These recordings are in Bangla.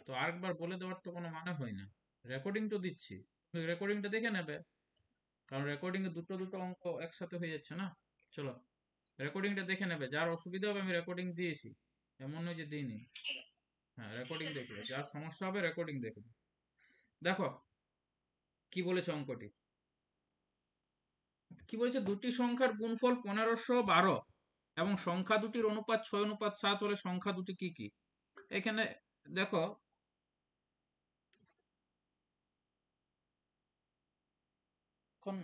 তো আরেকবার বলে দেওয়ার তো কোনো মানে হয় না। রেকর্ডিং তো দিচ্ছি, রেকর্ডিংটা দেখে নেবে, কারণ রেকর্ডিং এ দুটো দুটো অঙ্ক একসাথে হয়ে যাচ্ছে না। চলো, রেকর্ডিংটা দেখে নেবে, যার অসুবিধা হবে আমি রেকর্ডিং দিয়েছি, এমন নয় যে দিইনি। হ্যাঁ, রেকর্ডিং দেখবে, যার সমস্যা হবে রেকর্ডিং দেখবে। দেখো কি বলেছে অঙ্কটি। কি বলেছে, দুটি সংখ্যার গুণফল 1512 এবং সংখ্যা দুটির অনুপাত 6:7 হলে সংখ্যা দুটি কি কি। এখানে দেখো, এখন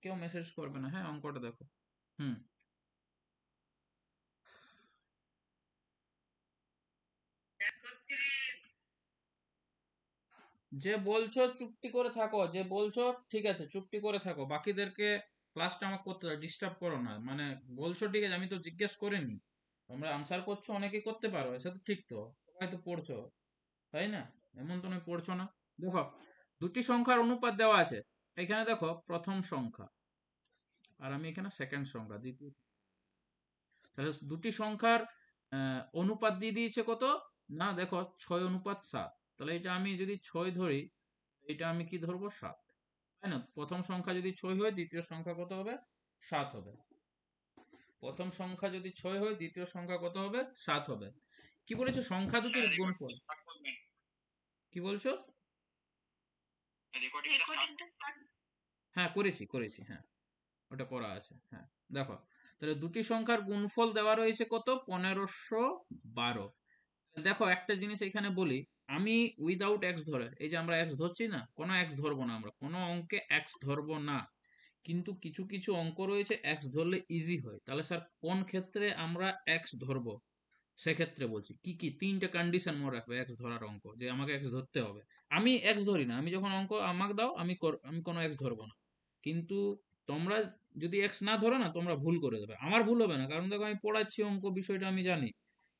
কেউ মেসেজ করবে না, হ্যাঁ অঙ্কটা দেখো। হুম। যে বলছো চুপটি করে থাকো, যে বলছো ঠিক আছে চুপটি করে থাকো, বাকিদেরকে ক্লাসটা আমাকে করতে দাও, ডিস্টার্ব করো না। মানে বলছো ঠিক আছে, আমি তো জিজ্ঞেস করিনি, তোমরা আনসার করছো, অনেকে করতে পারো, এটা তো ঠিক, তো সবাই তো পড়ছো, তাই না? এমন তো নয় পড়ছো না। দেখো, দুটি সংখ্যার অনুপাত দেওয়া আছে। এখানে দেখো প্রথম সংখ্যা, আর আমি এখানে সেকেন্ড সংখ্যা, দ্বিতীয়। তাহলে দুটি সংখ্যার অনুপাত দিয়ে দিয়েছে কত, না দেখো 6:7। তাহলে এটা আমি যদি 6 ধরি, এটা আমি কি ধরবো, 7, তাই না? প্রথম সংখ্যা যদি 6 হয়, দ্বিতীয় সংখ্যা কত হবে, 7 হবে। প্রথম সংখ্যা যদি 6 হয়, দ্বিতীয় সংখ্যা কত হবে, 7 হবে। কি বলেছে, সংখ্যা দুটির গুণফল। কি বলছো? হ্যাঁ করেছি করেছি, হ্যাঁ ওটা করা আছে, হ্যাঁ। দেখো, তাহলে দুটি সংখ্যার গুণফল দেওয়া রয়েছে কত, 1512। দেখো একটা জিনিস এখানে বলি, আমি উইদাউট এক্স ধরে, এই যে আমরা এক্স ধরছি না, কোনো এক্স ধরবো না, আমরা কোনো অঙ্কে এক্স ধরবো না। কিন্তু কিছু কিছু অঙ্ক রয়েছে এক্স ধরলে ইজি হয়, তাহলে স্যার কোন ক্ষেত্রে আমরা এক্স ধরবো, সেক্ষেত্রে বলছি কি কি তিনটে কন্ডিশন মনে রাখবে এক্স ধরার অঙ্ক, যে আমাকে এক্স ধরতে হবে। আমি এক্স ধরি না, আমি যখন অঙ্ক আমাকে দাও, আমি কোনো এক্স ধরবো না। কিন্তু তোমরা যদি এক্স না ধরো না, তোমরা ভুল করে দেবে, আমার ভুল হবে না, কারণ দেখো আমি পড়াচ্ছি অঙ্ক, বিষয়টা আমি জানি।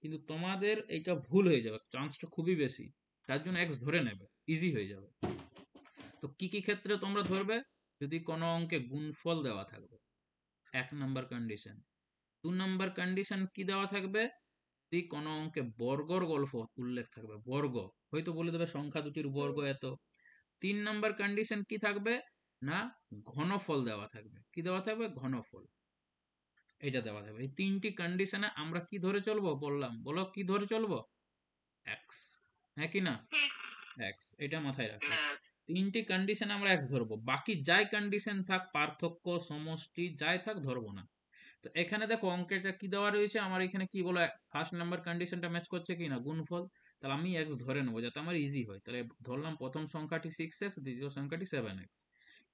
কিন্তু তোমাদের এইটা ভুল হয়ে যাবে, চান্সটা খুবই বেশি। তার জন্য এক্স ধরে নেবে, ইজি হয়ে যাবে। তো কি কি ক্ষেত্রে তোমরা ধরবে, যদি কোনো অঙ্কে গুণফল দেওয়া থাকবে, 1 নাম্বার কন্ডিশন। 2 নাম্বার কন্ডিশন কি দেওয়া থাকবে, যদি কোনো অঙ্কে বর্গর গল্প উল্লেখ থাকবে, বর্গ, হয়তো বলে দেবে সংখ্যা দুটির বর্গ এত। 3 নাম্বার কন্ডিশন কি থাকবে, না ঘনফল দেওয়া থাকবে, কি দেওয়া থাকবে, ঘনফল, এটা দেওয়া থাকবে। এই তিনটি কন্ডিশনে আমরা কি ধরে চলবো, বললাম, বলো কি ধরে চলবো, এক্স, হ্যাঁ কি না, এক্স, এটা মাথায় রাখো। তিনটি কন্ডিশন আমরা এক্স ধরবো, বাকি যাই কন্ডিশন থাক, পার্থক্য, সমষ্টি যাই থাক, ধরবো না। তো এখানে দেখো অঙ্কেটা কি দেওয়া রয়েছে আমার, এখানে কি বলো, ফার্স্ট নাম্বার কন্ডিশনটা ম্যাচ করছে কি না, গুণফল। তাহলে আমি এক্স ধরে নেবো যাতে আমার ইজি হয়, তাহলে ধরলাম প্রথম সংখ্যাটি 6x, দ্বিতীয় সংখ্যাটি 7x।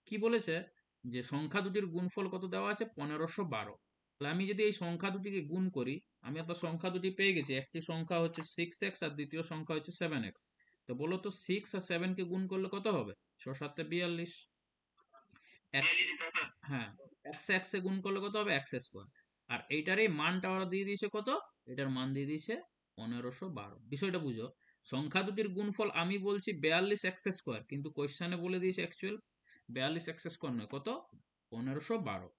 কি বলেছে, যে সংখ্যা দুটির গুণফল কত দেওয়া আছে, 1512। তাহলে আমি যদি এই সংখ্যা দুটিকে গুণ করি, আমি একটা সংখ্যা দুটি পেয়ে গেছি, একটি সংখ্যা হচ্ছে 6x আর দ্বিতীয় সংখ্যা হচ্ছে 7x। তো বলো তো 6 আর 7 কে গুণ করলে কত হবে, 6 7 42। এক্স, হ্যাঁ, এক্স এক্স এ গুণ করলে কত হবে, এক্স স্কোয়ার। আর এইটারই মানটা ওরা দিয়ে দিয়েছে কত, এটার মান দিয়ে দিয়েছে 1512। বিষয়টা বুঝো, সংখ্যা দুটির গুণফল আমি বলছি 42x², কিন্তু কোয়েশ্চানে বলে দিয়েছে অ্যাকচুয়াল 42x² নয়, কত, 1512।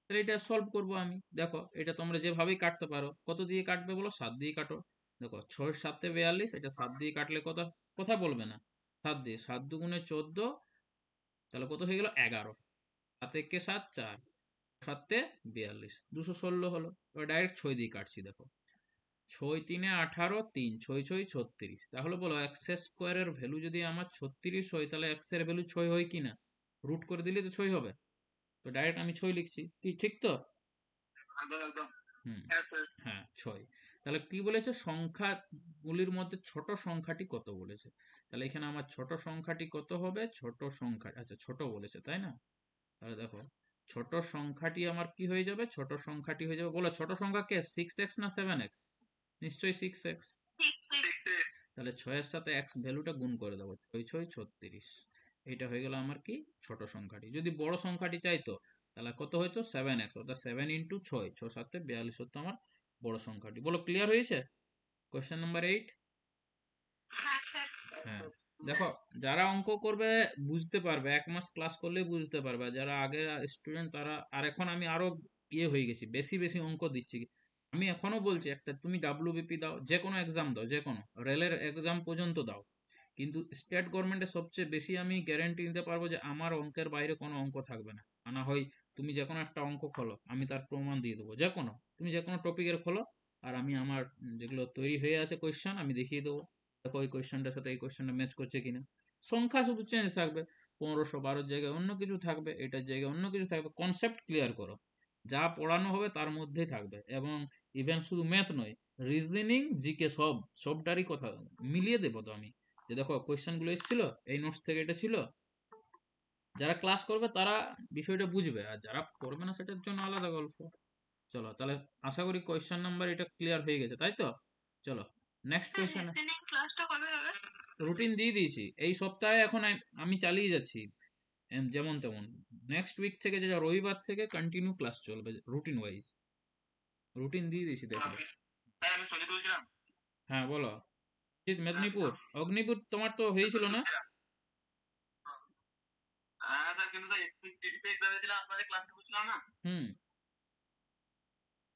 তাহলে এটা সলভ করব আমি। দেখো এটা তোমরা যেভাবেই কাটতে পারো, কত দিয়ে কাটবে বলো, 7 দিয়ে কাটো। দেখো 6 7 42, এটা 7 দিয়ে কাটলে কত, কোথায় বলবে না, 7 দিয়ে, 7 2 14, তাহলে কত হয়ে গেল, 11। 7 একে 7 4, 7 42, 216 হলো। এবার ডাইরেক্ট 6 দিয়ে কাটছি, দেখো 6 3 18, 3 6 6 36। তাহলে বলো এক্স স্কোয়ারের ভ্যালু যদি আমার 36 হয়, তাহলে এক্স এর ভ্যালু 6 হয় কি না, রুট করে দিলে তো 6 হবে। তো ডাইরেক্ট আমি 6 লিখছি, কি ঠিক তো? হুম, হ্যাঁ 6। তাহলে কি বলেছে, সংখ্যাগুলির মধ্যে ছোট সংখ্যাটি কত বলেছে। তাহলে এখানে আমার ছোট সংখ্যাটি কত হবে, ছোট সংখ্যা, আচ্ছা ছোট বলেছে তাই না। তাহলে দেখো, ছোট সংখ্যাটি আমার কি হয়ে যাবে, ছোট সংখ্যাটি হয়ে যাবে, বলো ছোট সংখ্যা কে, 6x না 7x, নিশ্চয়ই 6x। তাহলে 6 এর সাথে x ভ্যালুটা গুণ করে দেবো, 6 6 36। এটা হয়ে গেল আমার কি, ছোট সংখ্যাটি। যদি বড় সংখ্যাটি চাইতো, তাহলে কত হইতো, 7x, অর্থাৎ 7 ইন্টু 6, 6 7 42 হতো আমার বড় সংখ্যাটি। বলো ক্লিয়ার হয়েছে, কোয়েশ্চেন নাম্বার 8। হ্যাঁ, দেখো যারা অঙ্ক করবে বুঝতে পারবে, 1 মাস ক্লাস করলে বুঝতে পারবে, আর যারা আগের স্টুডেন্ট তারা, আর এখন আমি আরো ইয়ে হয়ে গেছি, বেশি বেশি অঙ্ক দিচ্ছি। আমি এখনো বলছি, একটা তুমি ডাব্লিউবিপি দাও, যে কোনো এক্সাম দাও, যে কোনো রেলের এক্সাম পর্যন্ত দাও, কিন্তু স্টেট গভর্নমেন্টের সবচেয়ে বেশি আমি গ্যারেন্টি নিতে পারবো যে আমার অঙ্কের বাইরে কোনো অঙ্ক থাকবে না। না হয় তুমি যে কোনো একটা অঙ্ক খোলো, আমি তার প্রমাণ দিয়ে দেবো, যে কোনো, তুমি যে কোনো টপিকের খোলো, আর আমি আমার যেগুলো তৈরি হয়ে আছে কোয়েশ্চেন আমি দেখিয়ে দেবো, দেখো ওই কোয়েশ্চেনটার সাথে এই কোয়েশ্চেনটা ম্যাচ করছে কিনা। সংখ্যা শুধু চেঞ্জ থাকবে, 1512 জায়গায় অন্য কিছু থাকবে, এটার জায়গায় অন্য কিছু থাকবে, কনসেপ্ট ক্লিয়ার করো, যা পড়ানো হবে তার মধ্যেই থাকবে। এবং ইভেন শুধু ম্যাথ নয়, রিজনিং, জিকে, সবটারই কথা মিলিয়ে দেবো তো আমি, যে দেখো কোয়েশ্চেন গুলো এসেছিল, এই নোটস থেকে এটা ছিল। যারা ক্লাস করবে তারা বিষয়টা বুঝবে, আর যারা করবে না সেটার জন্য আলাদা গল্প। চলো তাহলে, আশা করি কোয়েশ্চেন নাম্বার এটা ক্লিয়ার হয়ে গেছে, তাই তো? চলো নেক্সট কোয়েশ্চেন। ক্লাসটা কবে হবে? রুটিন দিয়ে দিয়েছি এই সপ্তাহে, এখন আমি চালিয়ে যাচ্ছি যেমন তেমন। নেক্সট উইক থেকে, যেটা রবিবার থেকে কন্টিনিউ ক্লাস চলবে রুটিন ওয়াইজ, রুটিন দিয়ে দিয়েছি দেখবে। স্যার আমি সলিড বলছিলাম। হ্যাঁ বলো। স্যার মেদিনীপুর, অগ্নিপুর তোমার তো হয়েছিল না? হ্যাঁ স্যার, কিন্তু স্যার এসপিডিসি এক্সাম ছিলাম, আপনাদের ক্লাসে বসছিলাম না। হুম।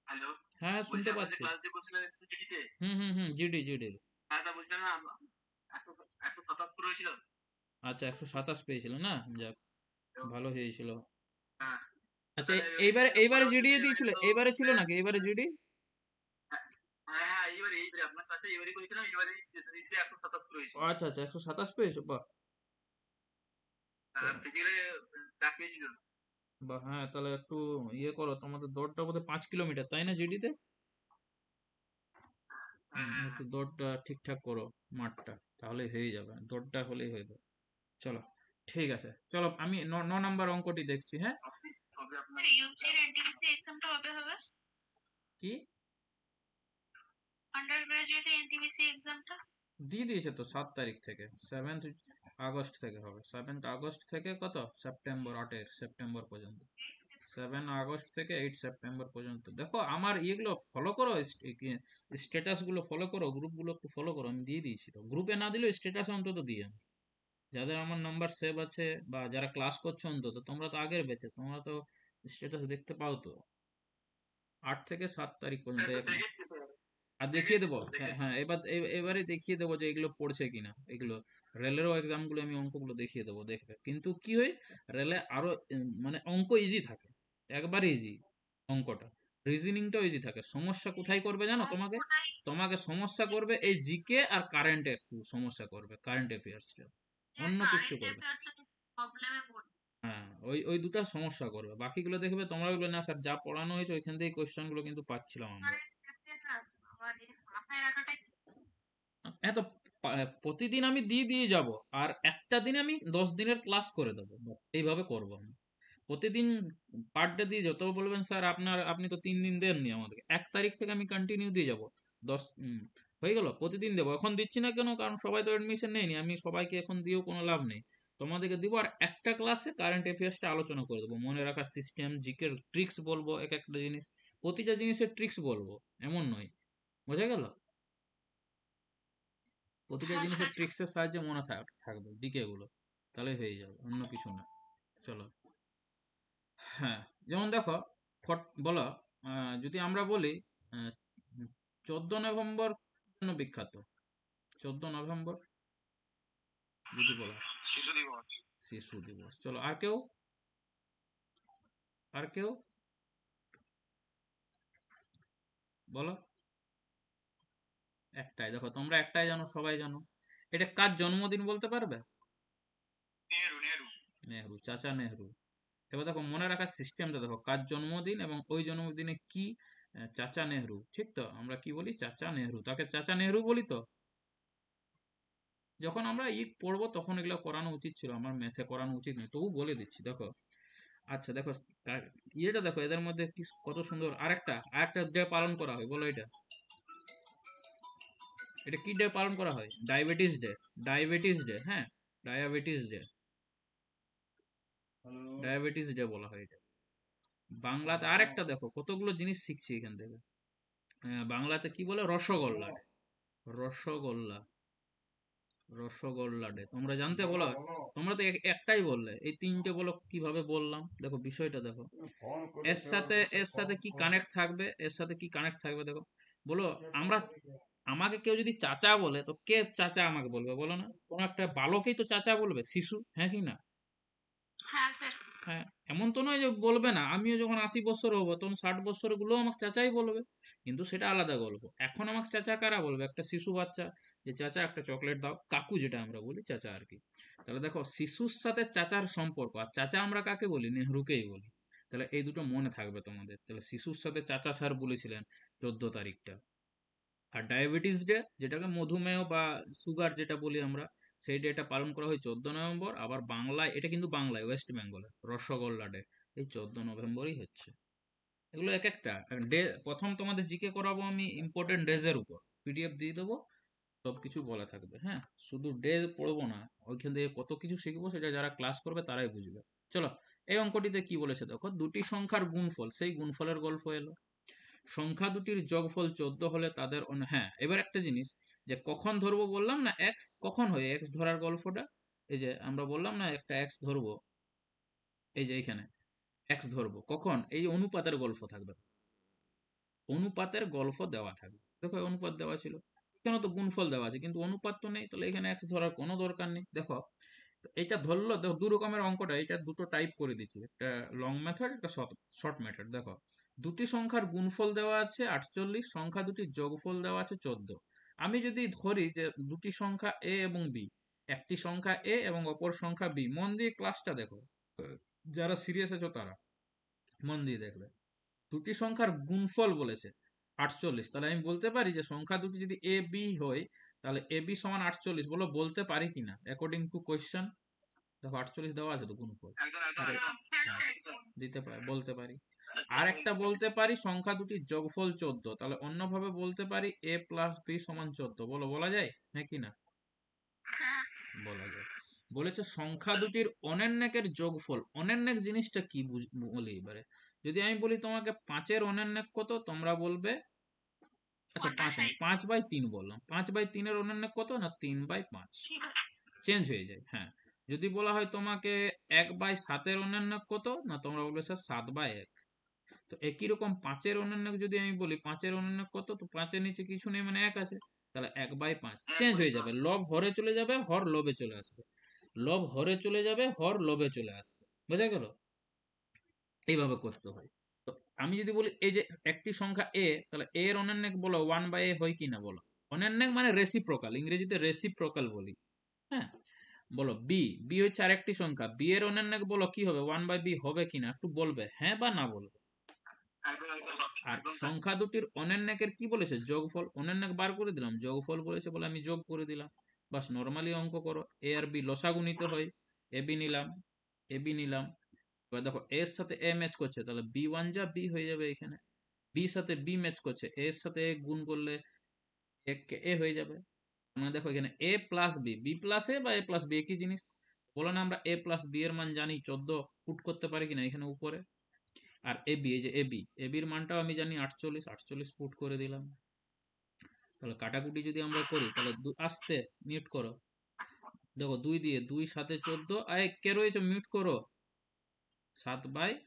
হ্যালো, হ্যাঁ হ্যাঁ, বলছি শুনতে আপনাদের পাচ্ছি। ক্লাস যে বসছিলেন এসপিডিসি। হুম হুম হুম, জিডি জিডি। হ্যাঁ স্যার, বলছিলাম না 127 করে হয়েছিল। আচ্ছা, 127 পেয়েছিল না? যাক, তো, ভালো হয়েছিল। হ্যাঁ আচ্ছা, স্যার ওই এইবারে এইবারে পরের বছর জিডি দেবেন দিয়েছিল, তো। এইবারে ছিল নাকি এইবারে জিডি? হ্যাঁ হ্যাঁ হ্যাঁ, এইবারে আপনার ক্লাসে এইবারই করেছিলাম, এইবারে এসপিডিসি 127 করে হয়েছিল। আচ্ছা আচ্ছা, 127 পেয়েছো, বাহ। আর ফিজিক্যালে চাকরি ছিল। বাহ, হ্যাঁ তাহলে একটু ইয়ে করো, তোমাদের দৌড়টা বোধহয় 5 কিলোমিটার, তাই না জিডিতে? হ্যাঁ হ্যাঁ একটু হ্যাঁ। দৌড়টা ঠিকঠাক করো, মাঠটা, তাহলে হয়ে যাবে, দৌড়টা হলেই হয়ে যাবে। চলো, ঠিক আছে, চলো আমি 9 নম্বর অঙ্কটি দেখছি, হ্যাঁ। সবই সবই আপনার ইউজির এনটিপিসি এক্সামটা কবে হবে? কি? আন্ডার গ্রাজুয়েট এনটিপিসি এক্সামটা? দিয়ে দিয়েছে তো, 7 তারিখ থেকে, 7 আগস্ট থেকে হবে, 7 আগস্ট থেকে কত, সেপ্টেম্বর, 8 সেপ্টেম্বর পর্যন্ত, 7 আগস্ট থেকে 8 সেপ্টেম্বর পর্যন্ত। দেখো আমার ইয়েগুলো ফলো করো, স্ট্যাটাস গুলো ফলো করো, গ্রুপ গুলো একটু ফলো করো, আমি দিয়ে দিয়েছি তো, গ্রুপে না দিলেও স্ট্যাটাস অন্তত দিয়ে আমি। যাদের আমার নাম্বার সেভ আছে বা যারা ক্লাস করছো, অন্তত তোমরা তো আগের ব্যাচে, তোমরা তো স্ট্যাটাস দেখতে পাও তো। 8 থেকে 7 তারিখ পর্যন্ত এক মাস। দেখেছি স্যার, আর দেখিয়ে দেখেছি দেবো, স্যার, হ্যাঁ দেখেছি। হ্যাঁ, এবারে দেখিয়ে দেবো যে এগুলো পড়ছে কিনা, এগুলো রেলেরও এক্সাম গুলো আমি অঙ্কগুলো দেখিয়ে দেবো, দেখবে। কিন্তু কি হয়, রেলে আরো মানে অঙ্ক ইজি থাকে, একবারে ইজি অঙ্কটা, রিজনিংটাও ইজি থাকে। সমস্যা কোথায় করবে জানো তোমাকে? তোমাকে সমস্যা করবে এই জিকে আর কারেন্টে, একটু সমস্যা করবে কারেন্ট অ্যাফেয়ার্সটা, অন্য কিচ্ছু কারেন্ট করবে। অ্যাফেয়ার্সটা প্রবলেমে পড়ে। হ্যাঁ, ওই দুটা সমস্যা করবে, বাকিগুলো দেখবে তোমরা বলবে না স্যার যা পড়ানো হয়েছে ওইখান থেকে কোয়েশ্চেন গুলো কিন্তু পাচ্ছিলাম আমরা। কারেন্ট অ্যাফেয়ার্স আমার এই মাথায় রাখাটাই। হ্যাঁ তো, প্রতিদিন আমি দিয়ে যাব, আর একটা দিনে আমি 10 দিনের ক্লাস করে দেবো, এইভাবে করবো আমি। প্রতিদিন পার ডে দিয়ে যাবো, তবে বলবেন স্যার আপনি তো 3 দিন দেননি আমাদেরকে, 1 তারিখ থেকে আমি কন্টিনিউ দিয়ে যাব। 10 হয়ে গেল, প্রতিদিন দেবো। এখন দিচ্ছি না কেন, কারণ সবাই তো এডমিশন নেয়নি, আমি সবাইকে এখন দিয়েও কোনো লাভ নেই। তোমাদেরকে দিব, আর একটা ক্লাসে কারেন্ট অ্যাফেয়ার্সটা আলোচনা করে দেবো, মনে রাখার সিস্টেম, জিকের ট্রিক্স বলবো, এক একটা জিনিস, প্রতিটা জিনিসের ট্রিক্স বলবো, এমন নয়। বোঝা গেল? প্রতিটা হ্যাঁ জিনিসের স্যার। ট্রিক্সের সাহায্যে মনে থাকবে জিকে গুলো, তাহলে হয়ে যাবে, অন্য কিছু না। চলো, হ্যাঁ, যেমন দেখো, বলো, যদি আমরা বলি, আহ, 14 নভেম্বর জন্য বিখ্যাত, 14 নভেম্বর যদি বলা হয়, শিশু দিবস। শিশু দিবস। চলো, আর কেউ বলো। একটাই, দেখো তোমরা একটাই জানো, সবাই জানো, এটা কার জন্মদিন বলতে পারবে? নেহেরু, নেহেরু। নেহরু, চাচা নেহরু। এবার দেখো মনে রাখার সিস্টেমটা দেখো, কার জন্মদিন এবং ওই জন্মদিনে কি, চাচা নেহরু, ঠিক তো? আমরা কি বলি, চাচা নেহরু, তাকে চাচা নেহরু বলি তো। যখন আমরা ঈদ পড়বো তখন এগুলো করানো উচিত ছিল, আমার ম্যাথে করানো উচিত নয়, তবু বলে দিচ্ছি দেখো। আচ্ছা দেখো, ইয়েটা দেখো, এদের মধ্যে কি কত সুন্দর, আরেকটা ডে পালন করা হয়, বলো এটা, এটা কি ডে পালন করা হয়? Diabetes day. ডায়াবেটিস ডে, হ্যাঁ, ডায়াবেটিস ডে, ডায়াবেটিস ডে বলা হয় এটা। বাংলাতে আরেকটা দেখো, কতগুলো জিনিস শিখছি এখান থেকে। বাংলাতে কি বলে, রসগোল্লা, রসগোল্লা, রসগোল্লা ডে তোমরা জানতে বলো, তোমরা তো একটাই বললে, এই তিনটে বলো কিভাবে বললাম। দেখো বিষয়টা দেখো, এর সাথে কি কানেক্ট থাকবে, এর সাথে কি কানেক্ট থাকবে দেখো। বলো, আমরা, আমাকে কেউ যদি চাচা বলে তো কে চাচা আমাকে বলবে বলো না? কোনো একটা বালকই তো চাচা বলবে, শিশু, হ্যাঁ কি না? হ্যাঁ স্যার। হ্যাঁ, এমন তো নয় যে বলবে না। আমিও যখন 80 বছর হবো তখন 60 বছর গুলো আমাকে চাচাই বলবে, কিন্তু সেটা আলাদা গল্প। এখন আমাকে চাচা কারা বলবে? একটা শিশু বাচ্চা, যে চাচা একটা চকলেট দাও, কাকু যেটা আমরা বলি চাচা আর কি। তাহলে দেখো, শিশুর সাথে চাচার সম্পর্ক, আর চাচা আমরা কাকে বলি? নেহরুকেই বলি। তাহলে এই দুটো মনে থাকবে তোমাদের। তাহলে শিশুর সাথে চাচা স্যার বলেছিলেন 14 তারিখটা। আর ডায়াবেটিস ডে, যেটাকে মধুমেহ বা সুগার যেটা বলি আমরা, সেই ডেটা পালন করা হয় 14 নভেম্বর। আবার বাংলায়, এটা কিন্তু বাংলায়, ওয়েস্ট বেঙ্গলে রসগোল্লা ডে এই 14 নভেম্বরই হচ্ছে। এগুলো এক একটা ডে। প্রথম তোমাদের জিকে করাবো আমি ইম্পর্টেন্ট ডেজ এর উপর, পিডিএফ দিয়ে দেবো, সবকিছু বলা থাকবে। হ্যাঁ, শুধু ডে পড়বো না, ওইখান থেকে কত কিছু শিখবো সেটা যারা ক্লাস করবে তারাই বুঝবে। চলো, এই অঙ্কটিতে কি বলেছে দেখো, দুটি সংখ্যার গুণফল, সেই গুণফলের গল্প এলো। সংখ্যা দুটির যোগফল 14 হলে তাদের হ্যাঁ, এবার একটা জিনিস, যে কখন ধরবো বললাম না, এক্স কখন হয় এক্স ধরার গল্পটা। এই যে আমরা বললাম না একটা এক্স ধরবো, এই যে এখানে এক্স ধরবো কখন, এই যে অনুপাতের গল্প থাকবে, অনুপাতের গল্প দেওয়া থাকবে। দেখো অনুপাত দেওয়া ছিল, এখানে তো গুণফল দেওয়া আছে কিন্তু অনুপাত তো নেই, তাহলে এখানে এক্স ধরার কোনো দরকার নেই। দেখো, তো এটা ধরলো, দেখো দু রকমের অঙ্কটা, এটা দুটো টাইপ করে দিচ্ছি, একটা লং মেথড, একটা শর্ট মেথড। দেখো, দুটি সংখ্যার গুণফল দেওয়া আছে 48, সংখ্যা দুটির যোগফল দেওয়া আছে 14। আমি যদি ধরি যে দুটি সংখ্যা এ এবং বি, একটি সংখ্যা এ এবং অপর সংখ্যা বি, মন দিয়ে ক্লাসটা দেখো, যারা সিরিয়াস আছো তারা মন দিয়ে দেখবে। দুটি সংখ্যার গুণফল বলেছে 48, তাহলে আমি বলতে পারি যে সংখ্যা দুটি যদি এ বি হয়, তাহলে এ বি সমান 48, বলো বলতে পারি কিনা অ্যাকর্ডিং টু কোয়েশ্চেন। দেখো 48 দেওয়া আছে তো গুণফল। একদম একদম আরে একদম। হ্যাঁ, দিতে পারি, বলতে পারি। আর একটা বলতে পারি সংখ্যা দুটির যোগফল 14, তাহলে অন্যভাবে বলতে পারি এ প্লাস বি সমান 14, বলো বলা যায়, হ্যাঁ কি না? হ্যাঁ। বলা যায়। বলেছে সংখ্যা দুটির অনেন্নেকের যোগফল, অনেন্নেক জিনিসটা কি বলি এবারে। যদি আমি বলি তোমাকে 5-এর অনেন্নেক কত, তোমরা বলবে, আচ্ছা 5 নয়, 5/3 বললাম, 5/3-এর অনেন্নেক কত না 3/5, চেঞ্জ হয়ে যায়। হ্যাঁ, যদি বলা হয় তোমাকে 1/7-এর অনেন্নেক কত না, তোমরা বলবে স্যার 7/1। তো একই রকম 5-এর অনন্যক যদি আমি বলি 5-এর অনন্যক কত, তো 5-এর নিচে কিছু নেই মানে 1 আছে, তাহলে 1/5 চেঞ্জ হয়ে যাবে, লব হরে চলে যাবে, হর লবে চলে আসবে, লব হরে চলে যাবে, হর লবে চলে আসবে। বোঝা গেল? এইভাবে করতে হয়। তো আমি যদি বলি এই যে একটি সংখ্যা এ, তাহলে এ এর অনন্যক বলো 1/a হয় কি না বলো। অনন্যক মানে রেসিপ্রোকাল, ইংরেজিতে রেসিপ্রোকাল বলি। হ্যাঁ, বলো বি, বি হচ্ছে আরেকটি সংখ্যা, বি এর অনন্যক বলো কি হবে, 1/b হবে কিনা একটু বলবে, হ্যাঁ বা না বলবে। একদম একদম আর একদম স্যার। সংখ্যা দুটির অনেন্যকের কি বলেছে, যোগফল, অনেন্যক বার করে দিলাম, যোগফল বলেছে বলে আমি যোগ করে দিলাম। বাস, নর্মালি অঙ্ক করো। এ আর বি লসাগু নিতে হয়, এ বি নিলাম, এ বি নিলাম। এবার দেখো এর সাথে এ ম্যাচ করছে, তাহলে বি ওয়ান যা বি হয়ে যাবে এখানে। বি সাথে বি ম্যাচ করছে, এর সাথে এ গুণ করলে এ হয়ে যাবে। মানে দেখো এখানে এ প্লাস বি, বি প্লাস এ বা এ প্লাস বি একই জিনিস। বলো না আমরা এ প্লাস বি এর মান জানি 14, পুট করতে পারি কিনা এখানে উপরে। আর এ বি, এই যে এ বি, এ বির মানটাও আমি জানি 48, 48 পুট করে দিলাম। তাহলে কাটাকুটি যদি আমরা করি, তাহলে আস্তে মিউট করো। দেখো 2 দিয়ে 2 সাথে 14, আয় কে রয়েছে মিউট করো, 7/20।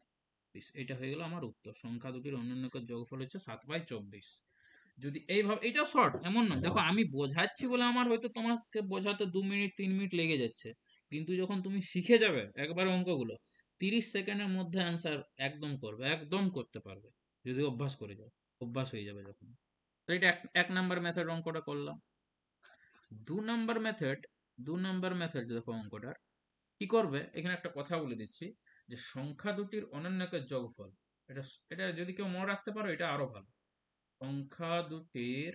এটা হয়ে গেল আমার উত্তর, সংখ্যা দুটির অন্যান্যকের যোগফল হচ্ছে 7/24। যদি এইভাবে, এটা শর্ট এমন নয়, দেখো আমি বোঝাচ্ছি বলে আমার হয়তো তোমাকে বোঝাতে 2 মিনিট 3 মিনিট লেগে যাচ্ছে, কিন্তু যখন তুমি শিখে যাবে একবার অঙ্কগুলো, 30 সেকেন্ডের মধ্যে অ্যান্সার একদম করবে, একদম করতে পারবে, যদি অভ্যাস করে যাও, অভ্যাস হয়ে যাবে যখন। তো এটা এক নাম্বার মেথড অঙ্কটা করলাম। 2 নাম্বার মেথড, 2 নাম্বার মেথড দেখো অঙ্কটার কি করবে, এখানে একটা কথা বলে দিচ্ছি, যে সংখ্যা দুটির অনন্যকের যোগফল, এটা, এটা যদি কেউ মনে রাখতে পারো এটা আরো ভালো। সংখ্যা দুটির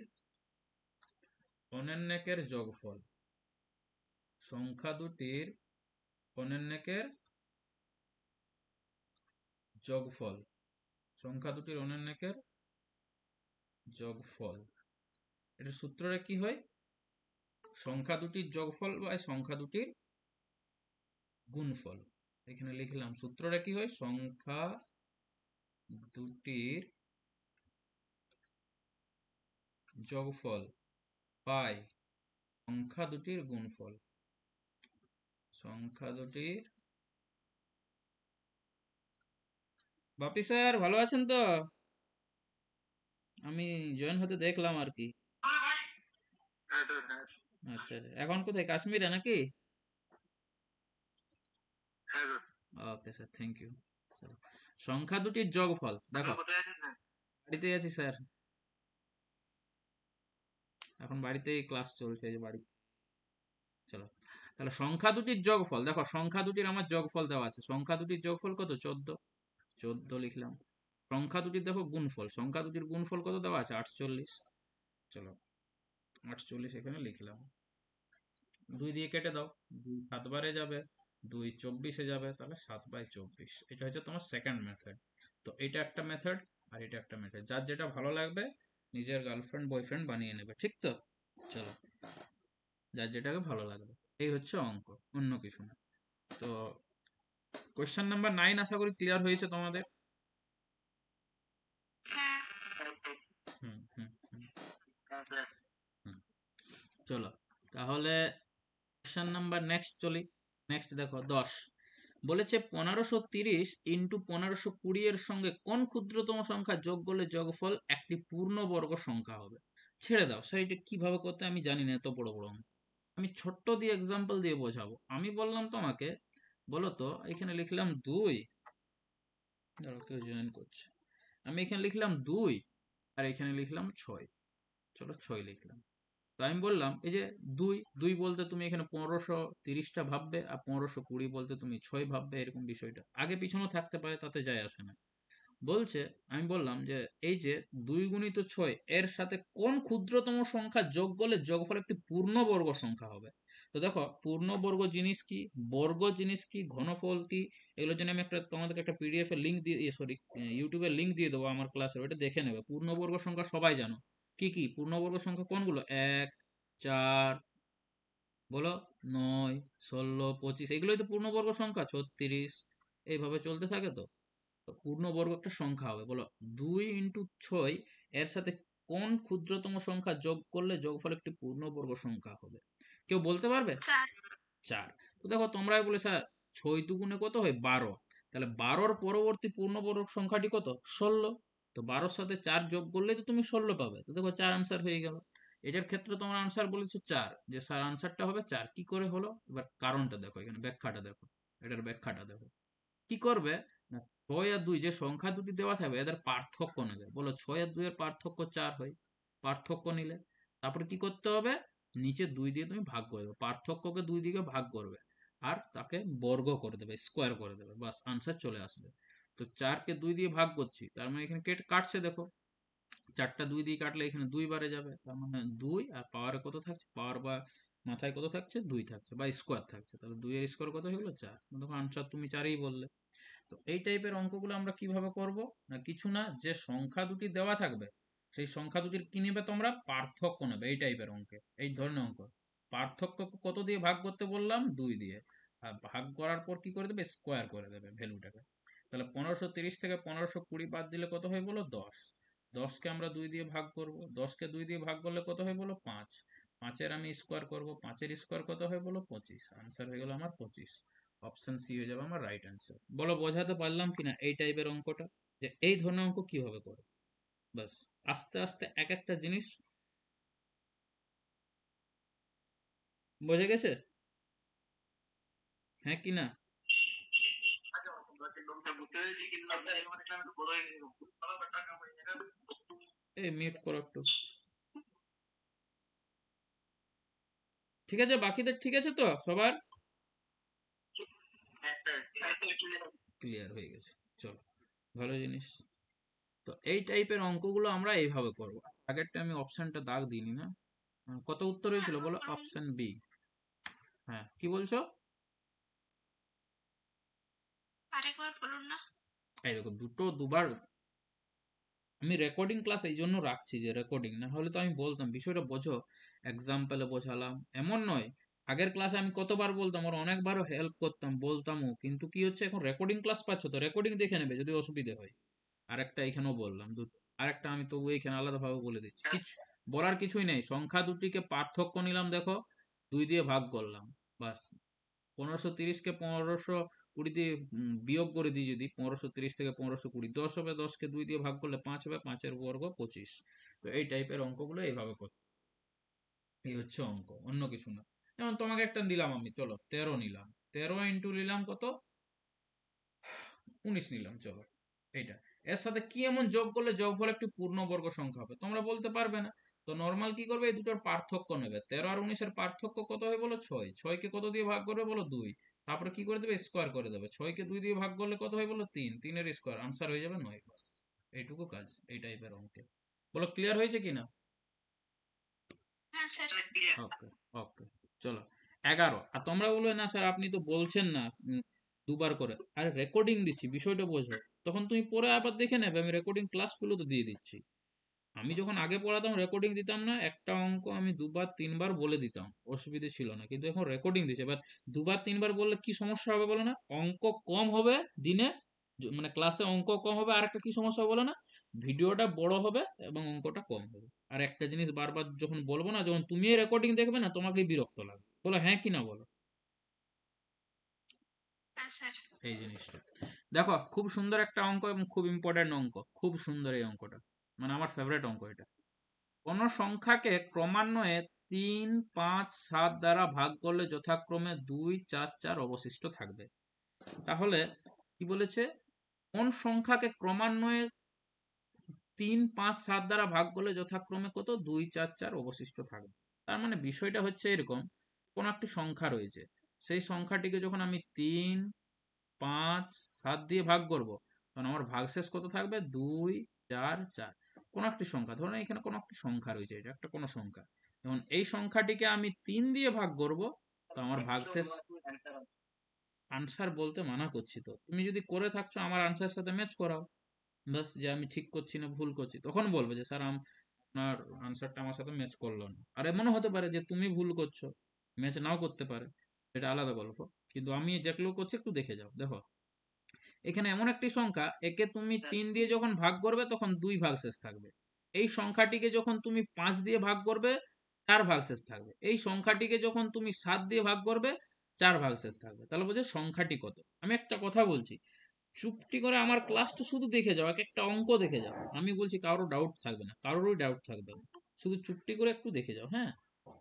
অনন্যকের যোগফল, সংখ্যা দুটির অনন্যকের যোগফল, সংখ্যা দুটির অনন্যকের যোগফল, এটা সূত্রটা কি হয়, সংখ্যা দুটির যোগফল বা সংখ্যা দুটির গুণফল। এখানে লিখলাম সূত্রটা কি হয়, সংখ্যা দুটির যোগফল বাই সংখ্যা দুটির গুণফল, সংখ্যা দুটির। বাপি স্যার ভালো আছেন তো? আমি জয়েন হতে দেখলাম আর কি। হ্যাঁ স্যার, হ্যাঁ আচ্ছা আচ্ছা। এখন কোথায়, কাশ্মীরে নাকি? হ্যাঁ sir. Okay sir, thank you. সংখ্যা দুটির যোগফল এখন দেখো। কোথায় আছেন স্যার? বাড়িতেই আছি স্যার, এখন বাড়িতেই ক্লাস চলছে, এই যে বাড়ি। চলো, তাহলে সংখ্যা দুটির যোগফল দেখো, সংখ্যা দুটির আমার যোগফল দেওয়া আছে। সংখ্যা দুটির যোগফল কত? 14। 14 লিখলাম। সংখ্যা দুটির দেখো গুণফল, সংখ্যা দুটির গুণফল কত দেওয়া আছে? 48। চলো, 48 এখানে লিখলাম। 2 দিয়ে কেটে দাও, 2 7 বারে যাবে, 2 24-এ যাবে, তাহলে 7/24। এটা হচ্ছে তোমার সেকেন্ড মেথড। তো এটা একটা মেথড, আর এটা একটা মেথড, যার যেটা ভালো লাগবে নিজের গার্লফ্রেন্ড বয়ফ্রেন্ড বানিয়ে নেবে, ঠিক তো? চলো, যার যেটাকে ভালো লাগবে। এই হচ্ছে অঙ্ক, অন্য কিছু না। তো কোয়েশ্চেন নাম্বার 9 আশা করি ক্লিয়ার হয়েছে তোমাদের। হ্যাঁ হুম হুম হুম স্যার। হুম। চলো, তাহলে কোয়েশ্চেন নাম্বার নেক্সট চলি। নেক্সট দেখো 10 বলেছে 1530 ইন্টু 1520 এর সঙ্গে কোন ক্ষুদ্রতম সংখ্যা যোগ করলে যোগফল একটি পূর্ণবর্গ সংখ্যা হবে? ছেড়ে দাও স্যার, এটা কিভাবে করতে আমি জানি না, এত বড় বড় অঙ্ক। আমি ছোট্ট দিয়ে এক্সাম্পল দিয়ে বোঝাবো। আমি বললাম তোমাকে, বলো তো, এখানে লিখলাম 2, ধরো কেউ জয়েন করছে, আমি এখানে লিখলাম 2 আর এখানে লিখলাম 6। চলো 6 লিখলাম। তো আমি বললাম এই যে 2 2 বলতে তুমি এখানে 1530টা ভাববে, আর 1520 বলতে তুমি 6 ভাববে, এরকম বিষয়টা আগে পিছনেও থাকতে পারে, তাতে যায় আসে না। বলছে, আমি বললাম যে এই যে 2 গুণিত 6 এর সাথে কোন ক্ষুদ্রতম সংখ্যা যোগ করলে যোগফল একটি পূর্ণবর্গ সংখ্যা হবে? তো দেখো, পূর্ণবর্গ জিনিস কি, বর্গ জিনিস কি, ঘনফল কি, এগুলোর জন্য আমি একটা তোমাদেরকে একটা পিডিএফ এর লিঙ্ক দিয়ে, সরি, ইউটিউবের লিঙ্ক দিয়ে দেবো আমার ক্লাসের, ওটা দেখে নেবে। পূর্ণবর্গ সংখ্যা সবাই জানো, কি কি পূর্ণবর্গ সংখ্যা কোনগুলো? 1, 4, বলো, 9, 16, 25, এগুলোই তো পূর্ণবর্গ সংখ্যা। 36, এইভাবে চলতে থাকে। তো তো পূর্ণবর্গ একটা সংখ্যা হবে, বলো 2 × 6 এর সাথে কোন ক্ষুদ্রতম সংখ্যা যোগ করলে যোগফল একটি পূর্ণবর্গ সংখ্যা হবে? কেউ বলতে পারবে? 4। তো দেখো তোমরাই বলে স্যার 6 দুগুণে কত হয়? 12। তাহলে 12-র পরবর্তী পূর্ণবর্গ সংখ্যাটি কত? 16। তো 12-র সাথে 4 যোগ করলেই তো তুমি 16 পাবে। তো দেখো 4 আনসার হয়ে গেল। এটার ক্ষেত্রে তোমার আনসার বলেছে 4, যে স্যার আনসারটা হবে 4। কি করে হলো? এবার কারণটা দেখো, এখানে ব্যাখ্যাটা দেখো, এটার ব্যাখ্যাটা দেখো। কি করবে না, 6 আর 2 যে সংখ্যা দুটি দেওয়া থাকবে এদের পার্থক্য নেবে। বলো 6 আর 2 এর পার্থক্য 4 হয়। পার্থক্য নিলে তারপরে কি করতে হবে? নিচে 2 দিয়ে তুমি ভাগ করে দেবে, পার্থক্যকে 2 দিকে ভাগ করবে, আর তাকে বর্গ করে দেবে, স্কোয়ার করে দেবে, বাস আনসার চলে আসবে। তো 4 কে 2 দিয়ে ভাগ করছি, তার মানে এখানে কেটে কাটছে দেখো, 4টা 2 দিয়ে কাটলে এখানে 2 বারে যাবে, তার মানে 2, আর পাওয়ারে কত থাকছে? পাওয়ার বা মাথায় কত থাকছে? 2 থাকছে, বা স্কোয়ার থাকছে, তাহলে 2 এর স্কোয়ার কত হয়ে গেল? 4। দেখো আনসার তুমি 4ই বললে। তো এই টাইপের অঙ্কগুলো আমরা কিভাবে করব? না কিছু না, যে সংখ্যা দুটি দেওয়া থাকবে সেই সংখ্যা দুটির কি নেবে তোমরা? পার্থক্য নেবে। এই টাইপের অঙ্কে, এই ধরনের অঙ্ক পার্থক্য কত দিয়ে ভাগ করতে বললাম? 2 দিয়ে। আর ভাগ করার পর কি করে দেবে? স্কোয়ার করে দেবে ভ্যালুটাকে। তাহলে 1530 থেকে 1520 বাদ দিলে কত হয় বলো? 10। 10কে আমরা 2 দিয়ে ভাগ করব, 10কে 2 দিয়ে ভাগ করলে কত হয় বলো? 5। 5-এর আমি স্কোয়ার করব, 5-এর স্কোয়ার কত হয় বলো? 25। আনসার হয়ে গেল আমার 25। অপশন সি হয়ে যাবে আমার রাইট অ্যান্সার। বলো বোঝাতে পারলাম কিনা এই টাইপের অঙ্কটা, যে এই ধরনের অঙ্ক কিভাবে করে? বাস, আস্তে আস্তে এক একটা জিনিস বোঝা গেছে, হ্যাঁ কি না? আচ্ছা, স্যার বুঝতে পেরেছি, কিন্তু আপনার এই মানে একটু বড় হয়ে গেল। এই মিউট করো একটু। ঠিক আছে, বাকিদের ঠিক আছে তো সবার? হ্যাঁ স্যার, হ্যাঁ স্যার, ক্লিয়ার হয়ে গেছে। চলো, ভালো জিনিস। তো এই টাইপের অঙ্কগুলো আমরা এইভাবে করব। আগেরটা আমি অপশনটা দাগ দিইনি না। কত উত্তর হয়েছিল বলো? Option B. হ্যাঁ, কি বলছো? আরেকবার বলুন না। এই দেখো, দুটো দুবার আমি রেকর্ডিং ক্লাস এই জন্য রাখছি, যে রেকর্ডিং না হলে তো আমি বলতাম, বিষয়টা বোঝো, এক্সাম্পলে বোঝালাম, এমন নয়। আগের ক্লাসে আমি কতবার বলতাম, ওর অনেকবারও হেল্প করতাম, বলতামও, কিন্তু কি হচ্ছে, এখন রেকর্ডিং ক্লাস পাচ্ছ তো রেকর্ডিং দেখে নেবে যদি অসুবিধে হয়। আরেকটা এখানেও বললাম, দুটো। আরেকটা আমি তবু এখানে আলাদাভাবে বলে দিচ্ছি, কিছু বলার কিছুই নেই। সংখ্যা দুটিকে পার্থক্য নিলাম দেখো, 2 দিয়ে ভাগ করলাম, বাস। 1530 কে 1520 দিয়ে বিয়োগ করে দিই যদি, 1530 থেকে 1520 10 হবে, 10 কে 2 দিয়ে ভাগ করলে 5 হবে, 5 এর বর্গ 25। তো এই টাইপের অঙ্কগুলো এইভাবে করতে, এই হচ্ছে অঙ্ক, অন্য কিছু না। যেমন তোমাকে একটা নিলাম আমি, চলো 13 নিলাম, 13 ইন্টু নিলাম কত, 19 নিলাম, চলো এইটা। এর সাথে কি এমন যোগ করলে যোগফল একটি পূর্ণবর্গ সংখ্যা হবে, তোমরা বলতে পারবে না। তো নর্মাল কি করবে, এই দুটোর পার্থক্য নেবে। 13 আর 19 এর পার্থক্য কত হয় বলো, 6। 6 কে কত দিয়ে ভাগ করবে বলো, 2। তারপরে কি করে দেবে, স্কোয়ার করে দেবে। 6 কে 2 দিয়ে ভাগ করলে কত হয় বলো, 3। 3 এর স্কোয়ার, আনসার হয়ে যাবে 9। বাস, এইটুকু কাজ এই টাইপের অঙ্কে। বলো ক্লিয়ার হয়েছে কিনা? হ্যাঁ স্যার ক্লিয়ার। ওকে, ওকে, চলো 11। আর তোমরা বলবে না স্যার আপনি তো বলছেন না দুবার করে, আরে রেকর্ডিং দিচ্ছি, বিষয়টা বোঝো। তখন তুমি পরে আবার দেখে নেবে, আমি রেকর্ডিং ক্লাসগুলো তো দিয়ে দিচ্ছি। আমি যখন আগে পড়াতাম রেকর্ডিং দিতাম না, একটা অঙ্ক আমি দুবার তিনবার বলে দিতাম, অসুবিধে ছিল না। কিন্তু এখন রেকর্ডিং দিচ্ছে, এবার দুবার তিনবার বললে কি সমস্যা হবে বলো না, অঙ্ক কম হবে দিনে, মানে ক্লাসে অঙ্ক কম হবে, আর একটা কি সমস্যা হবে বলো না, ভিডিওটা বড় হবে এবং অঙ্কটা কম হবে। আর একটা জিনিস বারবার যখন বলবো না, যখন তুমি রেকর্ডিং দেখবে না, তোমাকেই বিরক্ত লাগবে। বলো হ্যাঁ কি না বলো। হ্যাঁ স্যার। এই জিনিসটা দেখো, খুব সুন্দর একটা অঙ্ক এবং খুব ইম্পর্টেন্ট অঙ্ক, খুব সুন্দর এই অঙ্কটা, মানে আমার ফেভারিট অঙ্ক এটা। কোন সংখ্যাকে ক্রমান্বয়ে 3, 5, 7 দ্বারা ভাগ করলে যথাক্রমে 2, 4, 4 অবশিষ্ট থাকবে। তাহলে কি বলেছে, কোন সংখ্যাকে ক্রমান্বয়ে 3, 5, 7 দ্বারা ভাগ করলে যথাক্রমে কত, 2, 4, 4 অবশিষ্ট থাকবে। তার মানে বিষয়টা হচ্ছে এরকম, কোন একটি সংখ্যা রয়েছে, সেই সংখ্যাটিকে যখন আমি 3, 5, 7 দিয়ে ভাগ করব, তখন আমার ভাগশেষ কত থাকবে, 2, 4, 4। কোন একটি সংখ্যা, ধরুন এখানে কোন একটি সংখ্যা রয়েছে, এটা একটা কোন সংখ্যা, এবং এই সংখ্যাটিকে আমি 3 দিয়ে ভাগ করব, তো আমার ভাগশেষ, আনসার বলতে মানা করছি তো, তুমি যদি করে থাকছো আমার আনসারের সাথে ম্যাচ করাও, বাস। যে আমি ঠিক করছি না ভুল করছি, তখন বলবে যে স্যার আপনার আনসারটা আমার সাথে ম্যাচ করলো না। আর এমনও হতে পারে যে তুমি ভুল করছো, ম্যাচ নাও করতে পারে, এটা আলাদা গল্প। কিন্তু আমি যেগুলো করছি একটু দেখে যাও। দেখো এখানে এমন একটি সংখ্যা, একে তুমি 3 দিয়ে যখন ভাগ করবে তখন 2 ভাগশেষ থাকবে। এই সংখ্যাটিকে যখন তুমি 5 দিয়ে ভাগ করবে 4 ভাগশেষ থাকবে। এই সংখ্যাটিকে যখন তুমি 7 দিয়ে ভাগ করবে 4 ভাগশেষ থাকবে। তাহলে বোঝো সংখ্যাটি কত। আমি একটা কথা বলছি, চুপটি করে আমার ক্লাসটা শুধু দেখে যাও, এক একটা অঙ্ক দেখে যাও। আমি বলছি কারো ডাউট থাকবে না, কারোরই ডাউট থাকবে না। শুধু চুপটি করে একটু দেখে যাও, হ্যাঁ,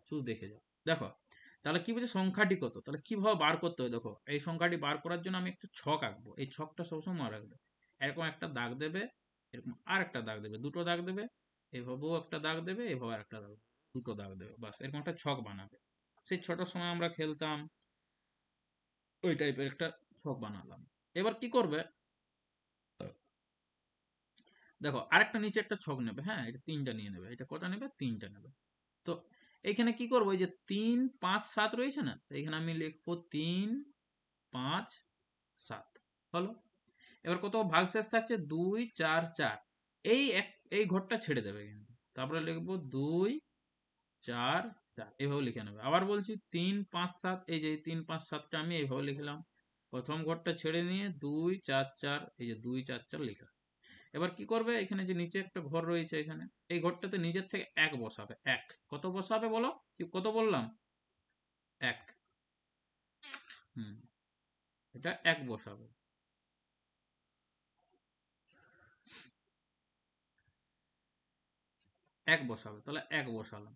শুধু দেখে যাও। দেখো তাহলে কি বলছে, সংখ্যাটি কত, তাহলে কিভাবে বার করতে হয়। দেখো এই সংখ্যাটি বার করার জন্য আমি একটা ছক আঁকবো, এই ছকটা সবসময় মনে রাখবে। এরকম একটা দাগ দেবে, এরকম আর একটা দাগ দেবে, দুটো দাগ দেবে, এভাবেও একটা দাগ দেবে, এভাবে আর একটা দাগ দেবে, দুটো দাগ দেবে, বাস। এরকম একটা ছক বানাবে। সেই ছোট সময় আমরা খেলতাম, ওই টাইপের একটা ছক বানালাম। এবার কি করবে, দেখো আরেকটা নিচে একটা ছক নেবে, হ্যাঁ, এটা 3টা নিয়ে নেবে, এটা কটা নেবে, 3টা নেবে। তো এখানে কি করবো, এই যে 3, 5, 7 রয়েছে না, তো এখানে আমি লিখবো 3, 5, 7 হলো। এবার কত ভাগশেষ থাকছে, 2, 4, 4। এই ঘরটা ছেড়ে দেবে কিন্তু, তারপরে লিখবো 2, 4, 4, এইভাবে লিখে নেবে। আবার বলছি 3, 5, 7, এই যে 3, 5, 7টা আমি এইভাবে লিখলাম। প্রথম ঘরটা ছেড়ে নিয়ে 2, 4, 4, এই যে 2, 4, 4 লিখা। এবার কি করবে, এখানে যে নিচে একটা ঘর রয়েছে, এখানে এই ঘরটাতে নিজের থেকে 1 বসাবে। 1 কত বসাবে বলো, কি কত বললাম, 1। হুম, এটা 1 বসাবে। 1 বসাবে, তাহলে 1 বসালাম।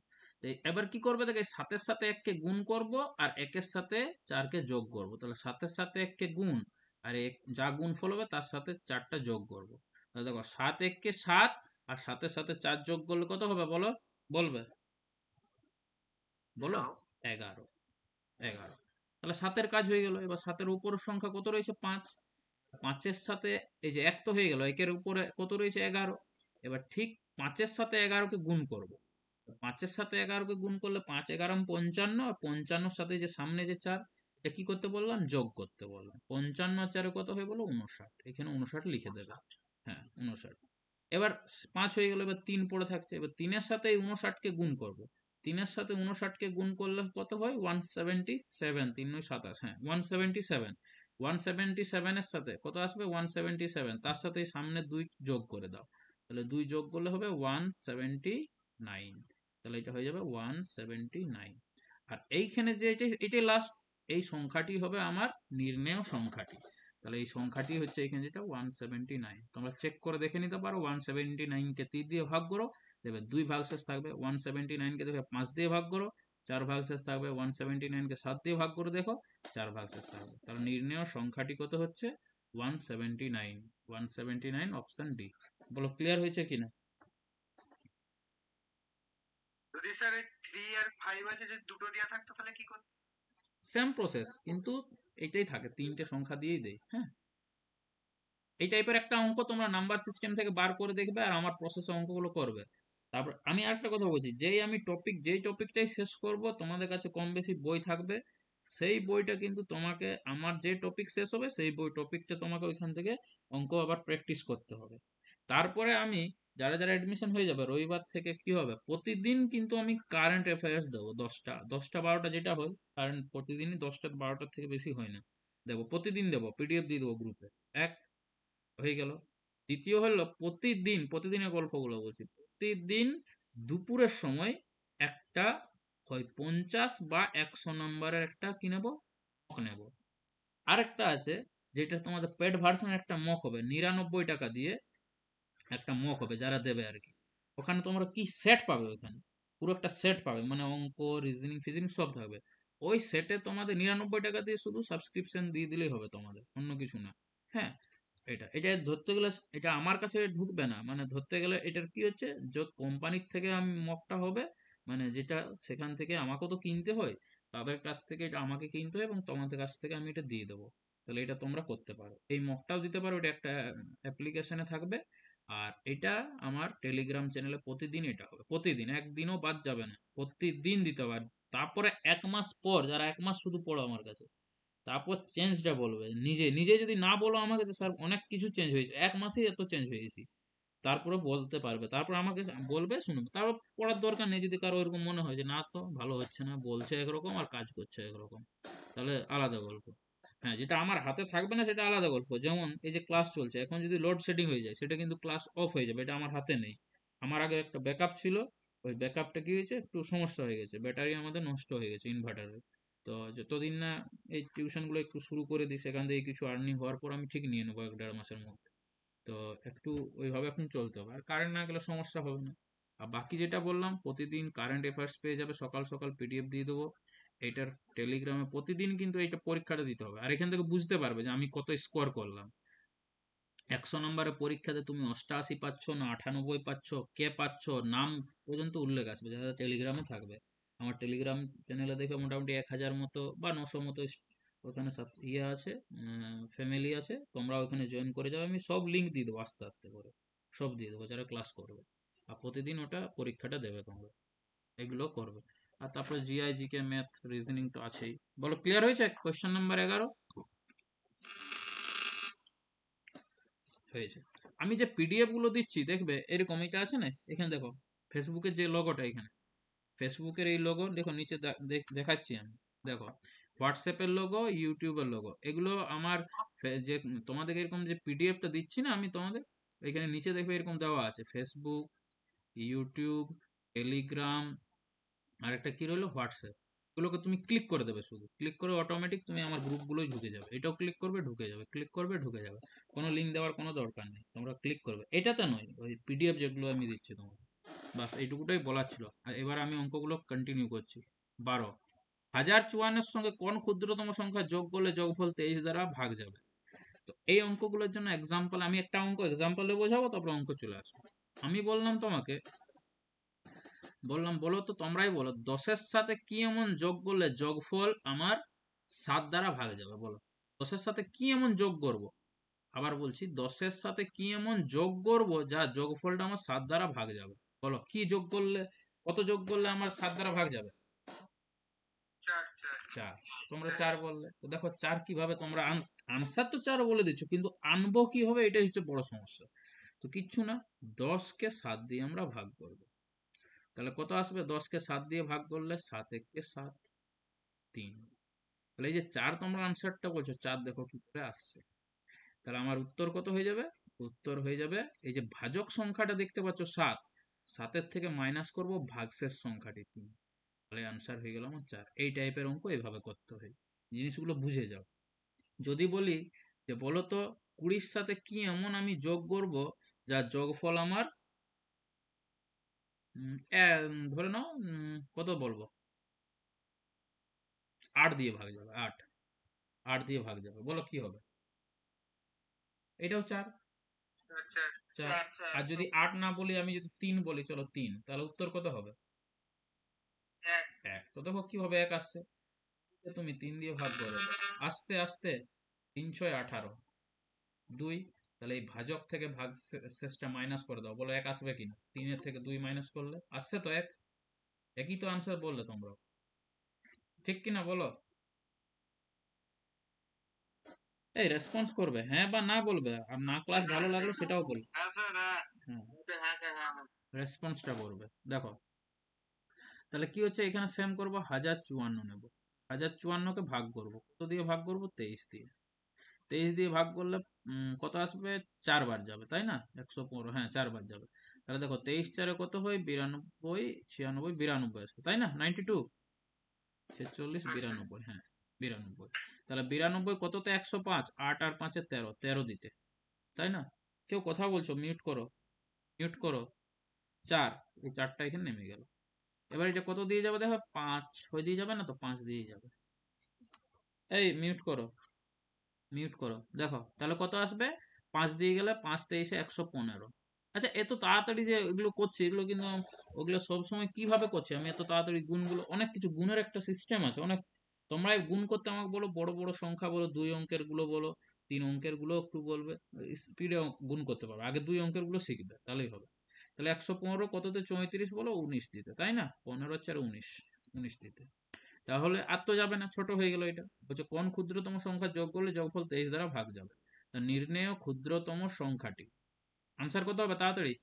এবার কি করবে, দেখে 7-এর সাথে 1-কে গুণ করব, আর 1-এর সাথে 4-কে যোগ করব। তাহলে 7-এর সাথে 1-কে গুণ, আর যা গুণফল হবে তার সাথে 4টা যোগ করব। তাহলে দেখো 7 1-কে 7, আর 7-এর সাথে 4 যোগ করলে কত হবে বলো, বলবে, বলো, 11। 11, তাহলে 7-এর কাজ হয়ে গেল। এবার 7-এর উপরের সংখ্যা কত রয়েছে, 5। 5-এর সাথে এই যে 1 তো হয়ে গেল, 1-এর উপরে কত রয়েছে, 11। এবার ঠিক 5-এর সাথে 11-কে গুণ করব। 5-এর সাথে 11-কে গুণ করলে 5 11 55, আর 55-র সাথে যে সামনে যে 4, এটা কি করতে বললাম, যোগ করতে বললাম। 55 আর 4 কত হয়ে বলো, 59। এখানে 59 লিখে দেবে, হ্যাঁ 59। এবার 5 হয়ে গেল, এবার 3 পড়ে থাকছে। এবার 3-এর সাথে এই 59-কে গুণ করব। 3-এর সাথে 59-কে গুণ করলে কত হয়, 177। 3 9 27, হ্যাঁ 177। 177 এর সাথে কত আসবে, 177, তার সাথে সামনে 2 যোগ করে দাও। তাহলে 2 যোগ করলে হবে 179। তাহলে এটা হয়ে যাবে 179। আর এইখানে যে এটাই লাস্ট, এই সংখ্যাটি হবে আমার নির্ণেয় সংখ্যাটি। তাহলে এই সংখ্যাটি হচ্ছে এখানে যেটা 179। তোমরা চেক করে দেখে নিতে পারো। 179 কে 3 দিয়ে ভাগ করো, দেখবে 2 ভাগশেষ থাকবে। 179 কে দেখবে 5 দিয়ে ভাগ করো, 4 ভাগশেষ থাকবে। 179 কে 7 দিয়ে ভাগ করে দেখো, 4 ভাগশেষ থাকবে। তাহলে নির্ণেয় সংখ্যাটি কত হচ্ছে? 179। 179 অপশন ডি। বলো ক্লিয়ার হয়েছে কিনা? যদি স্যার 3 আর 5 আছে, যদি দুটো দেওয়া থাকতো তাহলে কি করতে? সেম প্রসেস, কিন্তু এটাই থাকে, তিনটে সংখ্যা দিয়েই দেয়। হ্যাঁ, এই টাইপের একটা অঙ্ক তোমরা নাম্বার সিস্টেম থেকে বার করে দেখবে আর আমার প্রসেসে অঙ্কগুলো করবে। তারপর আমি আরেকটা কথা বলছি, যেই টপিকটাই শেষ করব তোমাদের কাছে কম বেশি বই থাকবে, সেই বইটা কিন্তু তোমাকে, আমার যে টপিক শেষ হবে সেই টপিকটা তোমাকে ওইখান থেকে অঙ্ক আবার প্র্যাকটিস করতে হবে। তারপরে আমি, যারা যারা অ্যাডমিশন হয়ে যাবে রবিবার থেকে কি হবে, প্রতিদিন কিন্তু আমি কারেন্ট অ্যাফেয়ার্স দেবো। 10টা 12টা যেটা হয়, কারেন্ট প্রতিদিনই 10টা 12টার থেকে বেশি হয় না, দেবো প্রতিদিন, দেবো পিডিএফ দিয়ে দেবো গ্রুপে। এক হয়ে গেল। দ্বিতীয় হলো প্রতিদিনের গল্পগুলো বলছি, প্রতিদিন দুপুরের সময় একটা, হয় 50 বা 100 নম্বরের একটা কি নেবো, মক নেবো। আরেকটা আছে, যেটা তোমাদের পেড ভার্সন, একটা মক হবে 99 টাকা দিয়ে, একটা মক হবে যারা দেবে আর কি। ওখানে তোমরা কি সেট পাবে, ওখানে পুরো একটা সেট পাবে, মানে অঙ্ক, রিজনিং ফিজনিং সব থাকবে। ওই সেটে তোমাদের 99 টাকা দিয়ে শুধু সাবস্ক্রিপশন দিয়ে দিলেই হবে, তোমাদের অন্য কিছু না। হ্যাঁ, এটা ধরতে গেলে এটা আমার কাছে ঢুকবে না, মানে ধরতে গেলে এটার কি হচ্ছে, যে কোম্পানির থেকে আমি মকটা হবে, মানে যেটা সেখান থেকে আমাকেও তো কিনতে হয়, তাদের কাছ থেকে এটা আমাকে কিনতে হয় এবং তোমাদের কাছ থেকে আমি এটা দিয়ে দেবো। তাহলে এটা তোমরা করতে পারো, এই মকটাও দিতে পারো, এটা একটা অ্যাপ্লিকেশনে থাকবে। আর এটা আমার টেলিগ্রাম চ্যানেলে প্রতিদিন এটা হবে, প্রতিদিন, একদিনও বাদ যাবে না, প্রতিদিন দিতে হবে। আর তারপরে 1 মাস পর, যারা 1 মাস শুধু পড়ো আমার কাছে, তারপর চেঞ্জটা বলবে, নিজে নিজে যদি না বলো আমাকে যে স্যার অনেক কিছু চেঞ্জ হয়েছে, 1 মাসেই এত চেঞ্জ হয়ে গেছি, তারপরে বলতে পারবে, তারপর আমাকে বলবে, শুনবে, তারপর পড়ার দরকার নেই। যদি কারো এরকম মনে হয় যে না, তো ভালো হচ্ছে না, বলছে একরকম আর কাজ করছে একরকম, তাহলে আলাদা গল্প। হ্যাঁ, যেটা আমার হাতে থাকবে না সেটা আলাদা গল্প। যেমন এই যে ক্লাস চলছে এখন, যদি লোডশেডিং হয়ে যায় সেটা কিন্তু ক্লাস অফ হয়ে যাবে, এটা আমার হাতে নেই। আমার আগে একটা ব্যাকআপ ছিল, ওই ব্যাকআপটা কি হয়েছে, একটু সমস্যা হয়ে গেছে, ব্যাটারি আমাদের নষ্ট হয়ে গেছে ইনভার্টারে। তো যতদিন না এই টিউশনগুলো একটু শুরু করে দিই, সেখান থেকে কিছু আর্নিং হওয়ার পর আমি ঠিক নিয়ে নেবো 1-1.5 মাসের মধ্যে। তো একটু ওইভাবে এখন চলতে হবে, আর কারেন্ট না গেলে সমস্যা হবে না। আর বাকি যেটা বললাম, প্রতিদিন কারেন্ট অ্যাফেয়ার্স পেয়ে যাবে, সকাল সকাল পিডিএফ দিয়ে দেবো। এটার টেলিগ্রামে প্রতিদিন কিন্তু এইটা পরীক্ষাটা দিতে হবে, আর এখান থেকে বুঝতে পারবে যে আমি কত স্কোর করলাম। 100 নম্বরের পরীক্ষাতে তুমি 88 পাচ্ছ না 98 পাচ্ছ, কে পাচ্ছ, নাম পর্যন্ত উল্লেখ আসবে, যারা টেলিগ্রামে থাকবে। আমার টেলিগ্রাম চ্যানেলে দেখে মোটামুটি 1000 মতো বা 900 মতো ওখানে সব ইয়ে আছে, ফ্যামিলি আছে, তোমরা ওখানে জয়েন করে যাবে। আমি সব লিঙ্ক দিয়ে দেবো আস্তে আস্তে করে, সব দিয়ে দেবো যারা ক্লাস করবে। আর প্রতিদিন ওটা পরীক্ষাটা দেবে তোমরা, এগুলো করবে। আর তারপরে জিআই, জিকে, ম্যাথ, রিজনিং তো আছেই। বলো ক্লিয়ার হয়েছে? কোয়েশ্চেন নাম্বার 11 হয়েছে। আমি যে পিডিএফ গুলো দিচ্ছি দেখবে এরকম, এটা আছে না এখানে দেখো, ফেসবুকের যে লোগোটা এখানে, ফেসবুকের এই লোগো দেখো নিচে, দেখাচ্ছি আমি, দেখো হোয়াটসঅ্যাপের লোগো, ইউটিউবের লোগো, এগুলো আমার যে তোমাদের এরকম যে পিডিএফটা দিচ্ছি না আমি তোমাদের, এখানে নিচে দেখবে এরকম দেওয়া আছে ফেসবুক, ইউটিউব, টেলিগ্রাম, আর একটা কি রইলো, হোয়াটসঅ্যাপ। এগুলোকে তুমি ক্লিক করে দেবে, শুধু ক্লিক করে অটোমেটিক তুমি আমার গ্রুপগুলোই ঢুকে যাবে। এটাও ক্লিক করবে, ঢুকে যাবে, ক্লিক করবে, ঢুকে যাবে। কোনো লিঙ্ক দেওয়ার কোনো দরকার নেই, তোমরা ক্লিক করবে। এটাতে নয়, ওই পিডিএফ যেগুলো আমি দিচ্ছি তোমাকে, বাস এইটুকুটাই বলার ছিল। আর এবার আমি অঙ্কগুলো কন্টিনিউ করছি। 12, 1054-এর সঙ্গে কোন ক্ষুদ্রতম সংখ্যা যোগ করলে যোগফল 23 দ্বারা ভাগ যাবে? তো এই অঙ্কগুলোর জন্য এক্সাম্পল, আমি একটা অঙ্ক এক্সাম্পলে বোঝাবো, তারপর অঙ্ক চলে আসবে। আমি বললাম তোমাকে, বললাম বলো তো, তোমরাই বলো, 10-এর সাথে কি এমন যোগ করলে যোগফল আমার 7 দ্বারা ভাগ যাবে, বলো। 10-এর সাথে কি এমন যোগ করব, আবার বলছি, 10-এর সাথে কি এমন যোগ করব যা যোগফলটা আমার 7 দ্বারা ভাগ যাবে, বলো কি যোগ করলে, কত যোগ করলে আমার 7 দ্বারা ভাগ যাবে? 4 4 4। তোমরা 4 বললে, তো দেখো 4 কিভাবে তোমরা, আনসার তো 4 বলে দিচ্ছ, কিন্তু আনবো কিভাবে, এটাই হচ্ছে বড় সমস্যা। তো কিচ্ছু না, 10কে 7 দিয়ে আমরা ভাগ করব। তাহলে কত আসবে? 10কে 7 দিয়ে ভাগ করলে 7 × 1 = 7, 3। তাহলে এই যে 4 তোমরা আনসারটা বলছো, 4 দেখো কি করে আসছে। তাহলে আমার উত্তর কত হয়ে যাবে? উত্তর হয়ে যাবে, এই যে ভাজক সংখ্যাটা দেখতে পাচ্ছ 7, 7-এর থেকে মাইনাস করব ভাগশেষ সংখ্যাটি 3। তাহলে আনসার হয়ে গেল আমার 4। এই টাইপের অঙ্ক এভাবে করতে হয়, জিনিসগুলো বুঝে যাও। যদি বলি যে বলো তো 20-র সাথে কি এমন আমি যোগ করব যার যোগফল আমার ধরে নাও কত বলবো, 8 দিয়ে ভাগ যাবে, 8, 8 দিয়ে ভাগ যাবে, বলো কি হবে? এটাও 4, আচ্ছা 4। আর যদি 8 না বলি, আমি যদি 3 বলি, চলো 3, তাহলে উত্তর কত হবে? 1। তো দেখো কিভাবে 1 আসছে, তুমি 3 দিয়ে ভাগ করে দাও, আস্তে আস্তে 3 6 18, 2। তাহলে এই ভাজক থেকে ভাগ শেষটা মাইনাস করে দাও, বলো 1 আসবে কিনা? 3 এর থেকে 2 মাইনাস করলে আসছে তো 1। একই তো আনসার বললে তোমরা, ঠিক কিনা বলো? এই রেসপন্স করবে, হ্যাঁ বা না বলবে, আর না ক্লাস ভালো লাগলে সেটাও বলবে। হ্যাঁ, রেসপন্সটা করবে। দেখো তাহলে কি হচ্ছে, এখানে সেম করবো, 1054 নেব, 1054 কে ভাগ করব, কত দিয়ে ভাগ করব? 23 দিয়ে। 23 দিয়ে ভাগ করলে কত আসবে? 4 বার যাবে, তাই না? 115, হ্যাঁ 4 বার যাবে। তাহলে দেখো 23 4-এ কত হয়? 92, 96, 92 আসবে, তাই না? 92, 46, 92, হ্যাঁ 92। তাহলে 92 কততে 105? 8 আর 5-এ 13, 13 দিতে, তাই না? কেউ কথা বলছো? মিউট করো, মিউট করো। 4, এই 4টা এখানে নেমে গেল। এবার এটা কত দিয়ে যাবে দেখো? 5 হয়ে দিয়ে যাবে না তো? 5 দিয়ে যাবে। এই মিউট করো, মিউট করো। দেখো তাহলে কত আসবে? 5 দিয়ে গেলে 5 23-এ 115। আচ্ছা, এত তাড়াতাড়ি যে এগুলো করছি, এগুলো কিন্তু ওগুলো সবসময় কিভাবে করছি আমি এত তাড়াতাড়ি? গুণগুলো অনেক কিছু, গুণের একটা সিস্টেম আছে অনেক। তোমরা এই গুণ করতে আমাকে বলো, বড় বড় সংখ্যা বলো, 2 অঙ্কের গুলো বলো, 3 অঙ্কের গুলো একটু বলবে, স্পিডে গুণ করতে পারবে। আগে 2 অঙ্কের গুলো শিখবে, তাহলেই হবে। তাহলে 115 কততে 34 বলো? 19 দিতে, তাই না? 15 4 19, 19 দিতে। তাহলে আর তো যাবে না, ছোট হয়ে গেল। এটা বলছে কোন ক্ষুদ্রতম সংখ্যা যোগ করলে যোগফল 23 দ্বারা ভাগ যাবে। তা নির্ণেয় ক্ষুদ্রতম সংখ্যাটি। আনসার কত হবে তাড়াতাড়ি?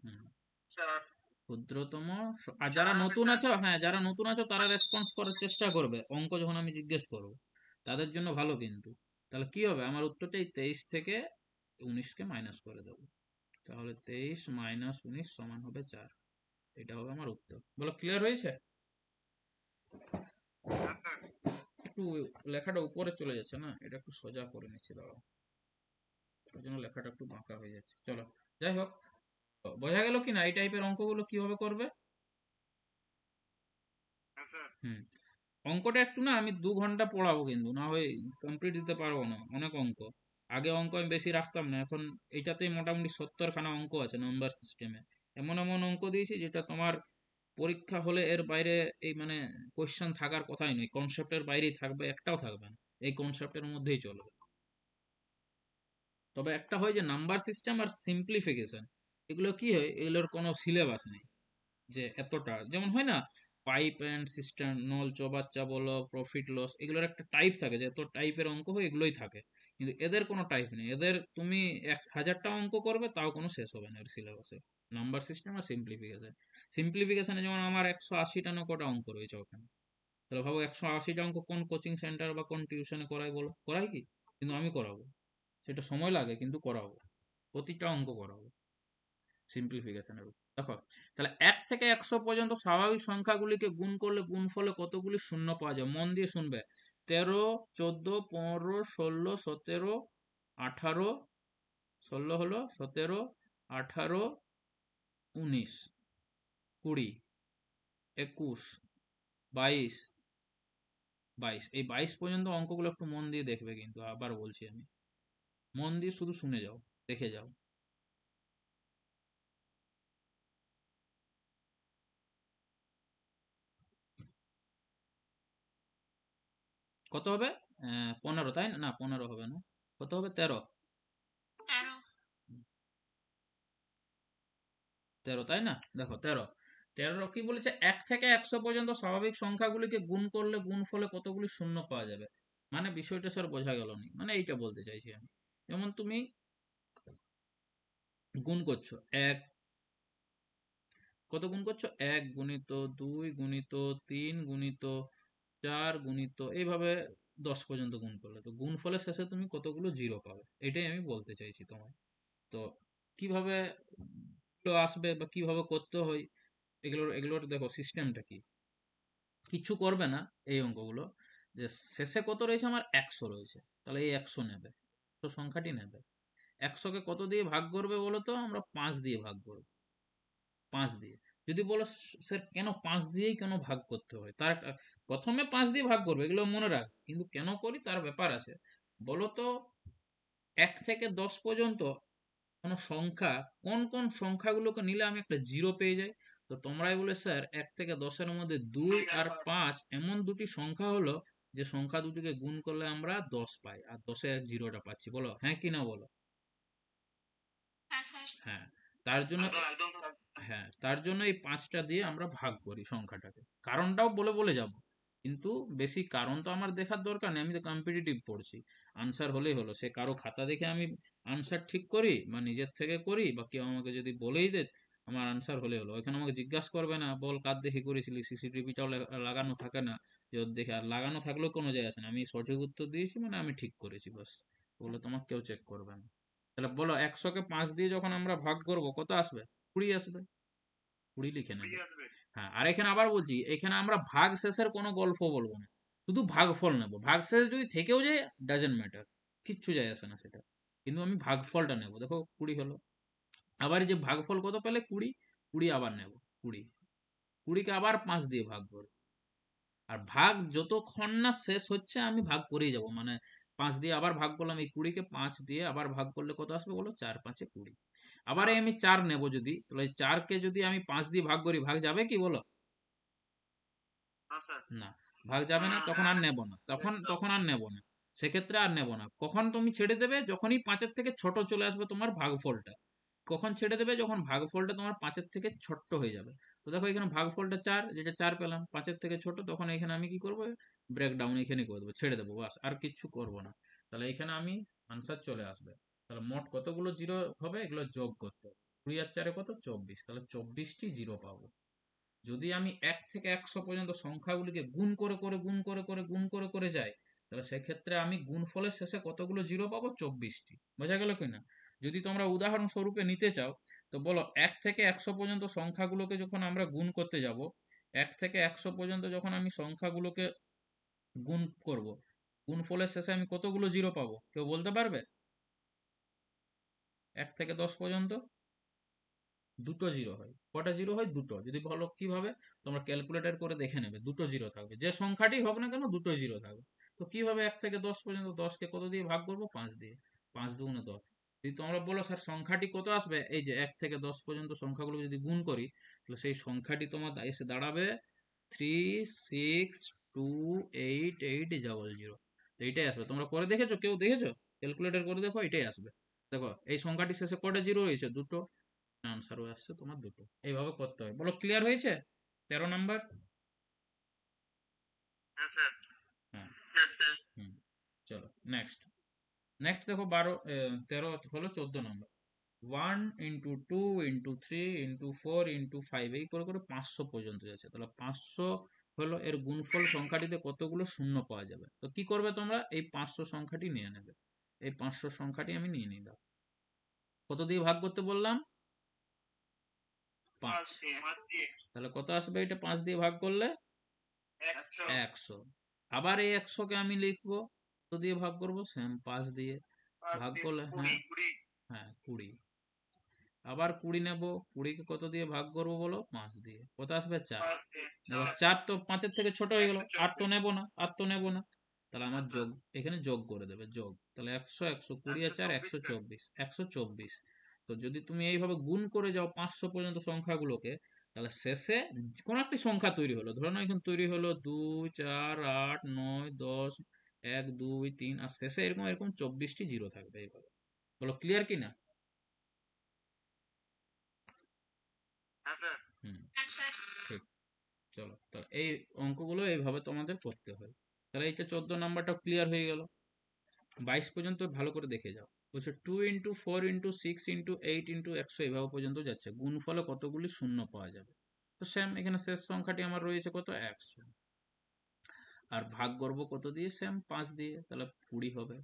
হুম, ক্ষুদ্রতম আর যারা নতুন আছো, হ্যাঁ যারা নতুন আছো তারা রেসপন্স করার চেষ্টা করবে অঙ্ক যখন আমি জিজ্ঞেস করব, তাদের জন্য ভালো কিন্তু। তাহলে কি হবে আমার উত্তরটাই? 23 থেকে 19-কে মাইনাস করে দেবো, তাহলে 23 মাইনাস 19 সমান হবে 4। এটা হবে আমার উত্তর। বলো ক্লিয়ার হয়েছে? একটু লেখাটা উপরে চলে যাচ্ছে না, এটা একটু সোজা করে নিচ্ছি, দাঁড়াও। ওই জন্য লেখাটা একটু বাঁকা হয়ে যাচ্ছে। চলো, যাই হোক, বোঝা গেল কি না এই টাইপের অঙ্কগুলো কিভাবে করবে? হুম, অঙ্কটা একটু না আমি 2 ঘন্টা পড়াবো, কিন্তু না হয় কমপ্লিট দিতে পারবো না, অনেক অঙ্ক। আগে অঙ্ক আমি বেশি রাখতাম না, এখন এইটাতেই মোটামুটি 70 খানা অঙ্ক আছে নাম্বার সিস্টেমে। এমন এমন অঙ্ক দিয়েছি যেটা তোমার পরীক্ষা হলে এর বাইরে, এই মানে কোশ্চেন থাকার কথাই নয়, কনসেপ্টের বাইরেই থাকবে, একটাও থাকবে না, এই কনসেপ্টের মধ্যেই চলবে। তবে একটা হয় যে নাম্বার সিস্টেম আর সিম্পলিফিকেশন, এগুলো কি হয়, এগুলোর কোনো সিলেবাস নেই যে এতটা, যেমন হয় না পাইপ অ্যান্ড সিস্টেম, নল চৌবাচ্চা বলো, প্রফিট লস, এগুলোর একটা টাইপ থাকে যে এত টাইপের অঙ্ক হয়, এগুলোই থাকে। কিন্তু এদের কোনো টাইপ নেই, এদের তুমি 1000টা অঙ্ক করবে তাও কোনো শেষ হবে না এর সিলেবাসে। নাম্বার সিস্টেম আর সিম্পলিফিকেশন, সিম্পলিফিকেশনে যেমন আমার 180টা না কটা অঙ্ক রয়েছে ওখানে। তাহলে ভাবো 180টা অঙ্ক কোন কোচিং সেন্টার বা কোন টিউশনে করাই বলো? করাই কি? কিন্তু আমি করাবো, সেটা সময় লাগে কিন্তু করাবো, প্রতিটা অঙ্ক করাবো সিম্পলিফিকেশনের উপর। দেখো তাহলে 1 থেকে 100 পর্যন্ত স্বাভাবিক সংখ্যাগুলিকে গুণ করলে গুণফলে কতগুলি শূন্য পাওয়া যায়? মন দিয়ে শুনবে। 13, 14, 15, 16, 17, 18, 16 হলো, 17, 18, 19, 20, 21, 22, 22। এই 22 পর্যন্ত অঙ্কগুলো একটু মন দিয়ে দেখবে, কিন্তু আবার বলছি আমি, মন দিয়ে শুধু শুনে যাও, দেখে যাও। কত হবে? 15, তাই না? না 15 হবে না, কত হবে? 13, 13, তাই না? দেখো 13, 13 কি বলেছে? 1 থেকে 100 পর্যন্ত স্বাভাবিক সংখ্যাগুলিকে গুণ করলে গুণফলে কতগুলি শূন্য পাওয়া যাবে। মানে বিষয়টা স্যার বোঝা গেল না, মানে এইটা বলতে চাইছি আমি। যেমন তুমি গুণ করছো, এক, কত গুণ করছো? 1 গুণিত 2 গুণিত 3 গুণিত 4 গুণিত এইভাবে 10 পর্যন্ত গুণ করলে তো গুণফলের শেষে তুমি কতগুলো জিরো পাবে, এটাই আমি বলতে চাইছি তোমায়। তো কিভাবে আসবে বা কিভাবে করতে হয়, এগুলোর দেখো সিস্টেমটা কি, কিছু করবে না এই অঙ্কগুলো, যে শেষে কত রয়েছে আমার 100 রয়েছে, তাহলে এই 100 নেবে, তো সংখ্যাটি নেবে। 100কে কত দিয়ে ভাগ করবে বলো তো, আমরা 5 দিয়ে ভাগ করব, 5 দিয়ে। যদি বলো স্যার কেন 5 দিয়েই কেন ভাগ করতে হয়, তার প্রথমে 5 দিয়ে ভাগ করবে, এগুলো মনে রাখ, কিন্তু কেন করি তার ব্যাপার আছে। বলো তো 1 থেকে 10 পর্যন্ত কোনো সংখ্যা, কোন কোন সংখ্যাগুলোকে নিলে আমি একটা জিরো পেয়ে যাই? তো তোমরাই বলে স্যার 1 থেকে 10 এর মধ্যে 2 আর 5 এমন দুটি সংখ্যা হলো যে সংখ্যা দুটিকে গুণ করলে আমরা 10 পাই, আর 10 এর জিরোটা পাচ্ছি, বলো হ্যাঁ কি না বলো। হ্যাঁ, তার জন্য, একদম হ্যাঁ তার জন্য এই 5টা দিয়ে আমরা ভাগ করি সংখ্যাটাকে, কারণটাও বলে বলে যাব, কিন্তু বেশি কারণ তো আমার দেখার দরকার নেই, আমি তো কম্পিটিটিভ পড়ছি, আনসার হলেই হলো। সে কারো খাতা দেখে আমি আনসার ঠিক করি বা নিজের থেকে করি, বা কেউ আমাকে যদি বলেই দে আমার আনসার হলে হলো, ওইখানে আমাকে জিজ্ঞাসা করবে না বল কার দেখে করেছিলি, সিসিটিভিটাও লাগানো থাকে না যে ওর দেখে, আর লাগানো থাকলেও কোনো যায় আসে না, আমি সঠিক উত্তর দিয়েছি মানে আমি ঠিক করেছি বাস, ওগুলো তোমার কেউ চেক করবে না। তাহলে বলো 100কে 5 দিয়ে যখন আমরা ভাগ করব কত আসবে? 20 আসবে, 20 লিখে নেবে। হ্যাঁ, আর এখানে আবার বলছি, এখানে আমরা ভাগ শেষের কোনো গল্প বলবো না, শুধু ভাগফল নেব, ভাগ শেষ যদি থেকেও যায় ডাজেন্ট ম্যাটার, কিচ্ছু যায় আসে না সেটা, কিন্তু আমি ভাগফলটা নেব। দেখো 20 হলো, আবার এই যে ভাগফল কত পেলে 20, 20 আবার নেব, 20, 20কে আবার 5 দিয়ে ভাগ করব, আর ভাগ যতক্ষণ না শেষ হচ্ছে আমি ভাগ করেই যাব, মানে 5 দিয়ে আবার ভাগ করলাম, এই 20কে 5 দিয়ে আবার ভাগ করলে কত আসবে বলো, 4 5 20। আবার এই আমি 4 নেব যদি, তাহলে 4কে যদি আমি 5 দিয়ে ভাগ করি, ভাগ যাবে কি বলো? না, ভাগ যাবে না, তখন আর নেব না, তখন তখন আর নেব না, সেক্ষেত্রে আর নেব না। কখন তুমি ছেড়ে দেবে, যখনই 5-এর থেকে ছোট চলে আসবে তোমার ভাগফলটা, কখন ছেড়ে দেবে, যখন ভাগফলটা তোমার 5-এর থেকে ছোট্ট হয়ে যাবে। তো দেখো এখানে ভাগফলটা 4, যেটা 4 পেলাম 5-এর থেকে ছোট, তখন এখানে আমি কি করব, ব্রেকডাউন এখানে করে দেবো, ছেড়ে দেবো, বাস আর কিচ্ছু করব না। তাহলে এখানে আমি আনসার চলে আসবে। তাহলে মোট কতগুলো জিরো হবে, এগুলো যোগ করতে হবে, 20 আর 4 কত 24, তাহলে 24টি জিরো পাবো। যদি আমি 1 থেকে 100 পর্যন্ত সংখ্যাগুলিকে গুণ করে করে গুণ করে করে গুণ করে করে যাই, তাহলে সেক্ষেত্রে আমি গুণফলের শেষে কতগুলো জিরো পাবো, 24টি। বোঝা গেল কিনা? যদি তোমরা উদাহরণ স্বরূপে নিতে চাও, তো বলো 1 থেকে 100 পর্যন্ত সংখ্যাগুলোকে যখন আমরা গুণ করতে যাব, 1 থেকে 100 পর্যন্ত যখন আমি সংখ্যাগুলোকে গুণ করব, গুণফলের শেষে আমি কতগুলো জিরো পাবো, কেউ বলতে পারবে? 1 থেকে 10 পর্যন্ত দুটো জিরো হয়, কটা জিরো হয়, দুটো। যদি বলো কিভাবে, তোমরা ক্যালকুলেটর করে দেখে নেবে, দুটো জিরো থাকবে, যে সংখ্যাটি হোক না কেন দুটো জিরো থাকবে। তো কিভাবে 1 থেকে 10 পর্যন্ত, 10কে কত দিয়ে ভাগ করবো, 5 দিয়ে, 5 দুগুণে 10। যদি তোমরা বলো স্যার সংখ্যাটি কত আসবে, এই যে 1 থেকে 10 পর্যন্ত সংখ্যাগুলো যদি গুণ করি, তাহলে সেই সংখ্যাটি তোমার এসে দাঁড়াবে 362880। এইটাই আসবে, তোমরা করে দেখেছো, কেউ দেখেছো? ক্যালকুলেটর করে দেখো, এটাই আসবে। দেখো এই সংখ্যাটি শেষে কটা জিরো রয়েছে, দুটো, আনসারও আসছে তোমার দুটো। এইভাবে করতে হয়, বলো ক্লিয়ার হয়েছে? 13 নাম্বার। হ্যাঁ, হুম, চলো নেক্সট। নেক্সট দেখো 13 হলো 14 নম্বর। 1 × 2 × 3 × 4 × 5 এই করে করে 500 পর্যন্ত যাচ্ছে, তাহলে 500 হলো এর গুণফল সংখ্যাটিতে কতগুলো শূন্য পাওয়া যাবে। তো কি করবে তোমরা, এই 500 সংখ্যাটি নিয়ে নেবে, এই 500 সংখ্যাটি আমি নিয়ে নিলাম। কত দিয়ে ভাগ করতে বললাম, 5। তাহলে কত আসবে এটা 5 দিয়ে ভাগ করলে, 100। আবার এই 100কে আমি লিখবো, কত দিয়ে ভাগ করব, সেম 5 দিয়ে ভাগ করলে, হ্যাঁ হ্যাঁ 20। আবার 20 নেব, 20কে কত দিয়ে ভাগ করব বলো, 5 দিয়ে, কত আসবে, 4। দেখো 4 তো 5-এর থেকে ছোট হয়ে গেল, আর তো নেব না, আর তো নেব না, তাহলে আমার যোগ, এখানে যোগ করে দেবে, যোগ, তাহলে 100 120 আর 4 124, 124। তো যদি তুমি এইভাবে গুণ করে যাও 500 পর্যন্ত সংখ্যাগুলোকে, তাহলে শেষে কোন একটি সংখ্যা তৈরি হলো, ধরো না এখন তৈরি হলো 2 4 8 9 10 1 2 3, আর শেষে এরকম এরকম 24টি জিরো থাকবে এইভাবে। বলো ক্লিয়ার কি না? হুম, ঠিক। চলো তাহলে এই অঙ্কগুলো এইভাবে তোমাদের করতে হয়। তাহলে এইটা 14 নাম্বারটা ক্লিয়ার হয়ে গেল। 22 পর্যন্ত ভালো করে দেখে যাও। বলছে 2 × 4 × 6 × 8 × 100 এইভাবে পর্যন্ত যাচ্ছে, গুণফলে কতগুলি শূন্য পাওয়া যাবে। তো সেম এখানে শেষ সংখ্যাটি আমার রয়েছে কত, 100। আর ভাগ করব কত দিয়ে, সেম 5 দিয়ে, তাহলে 20 হবে।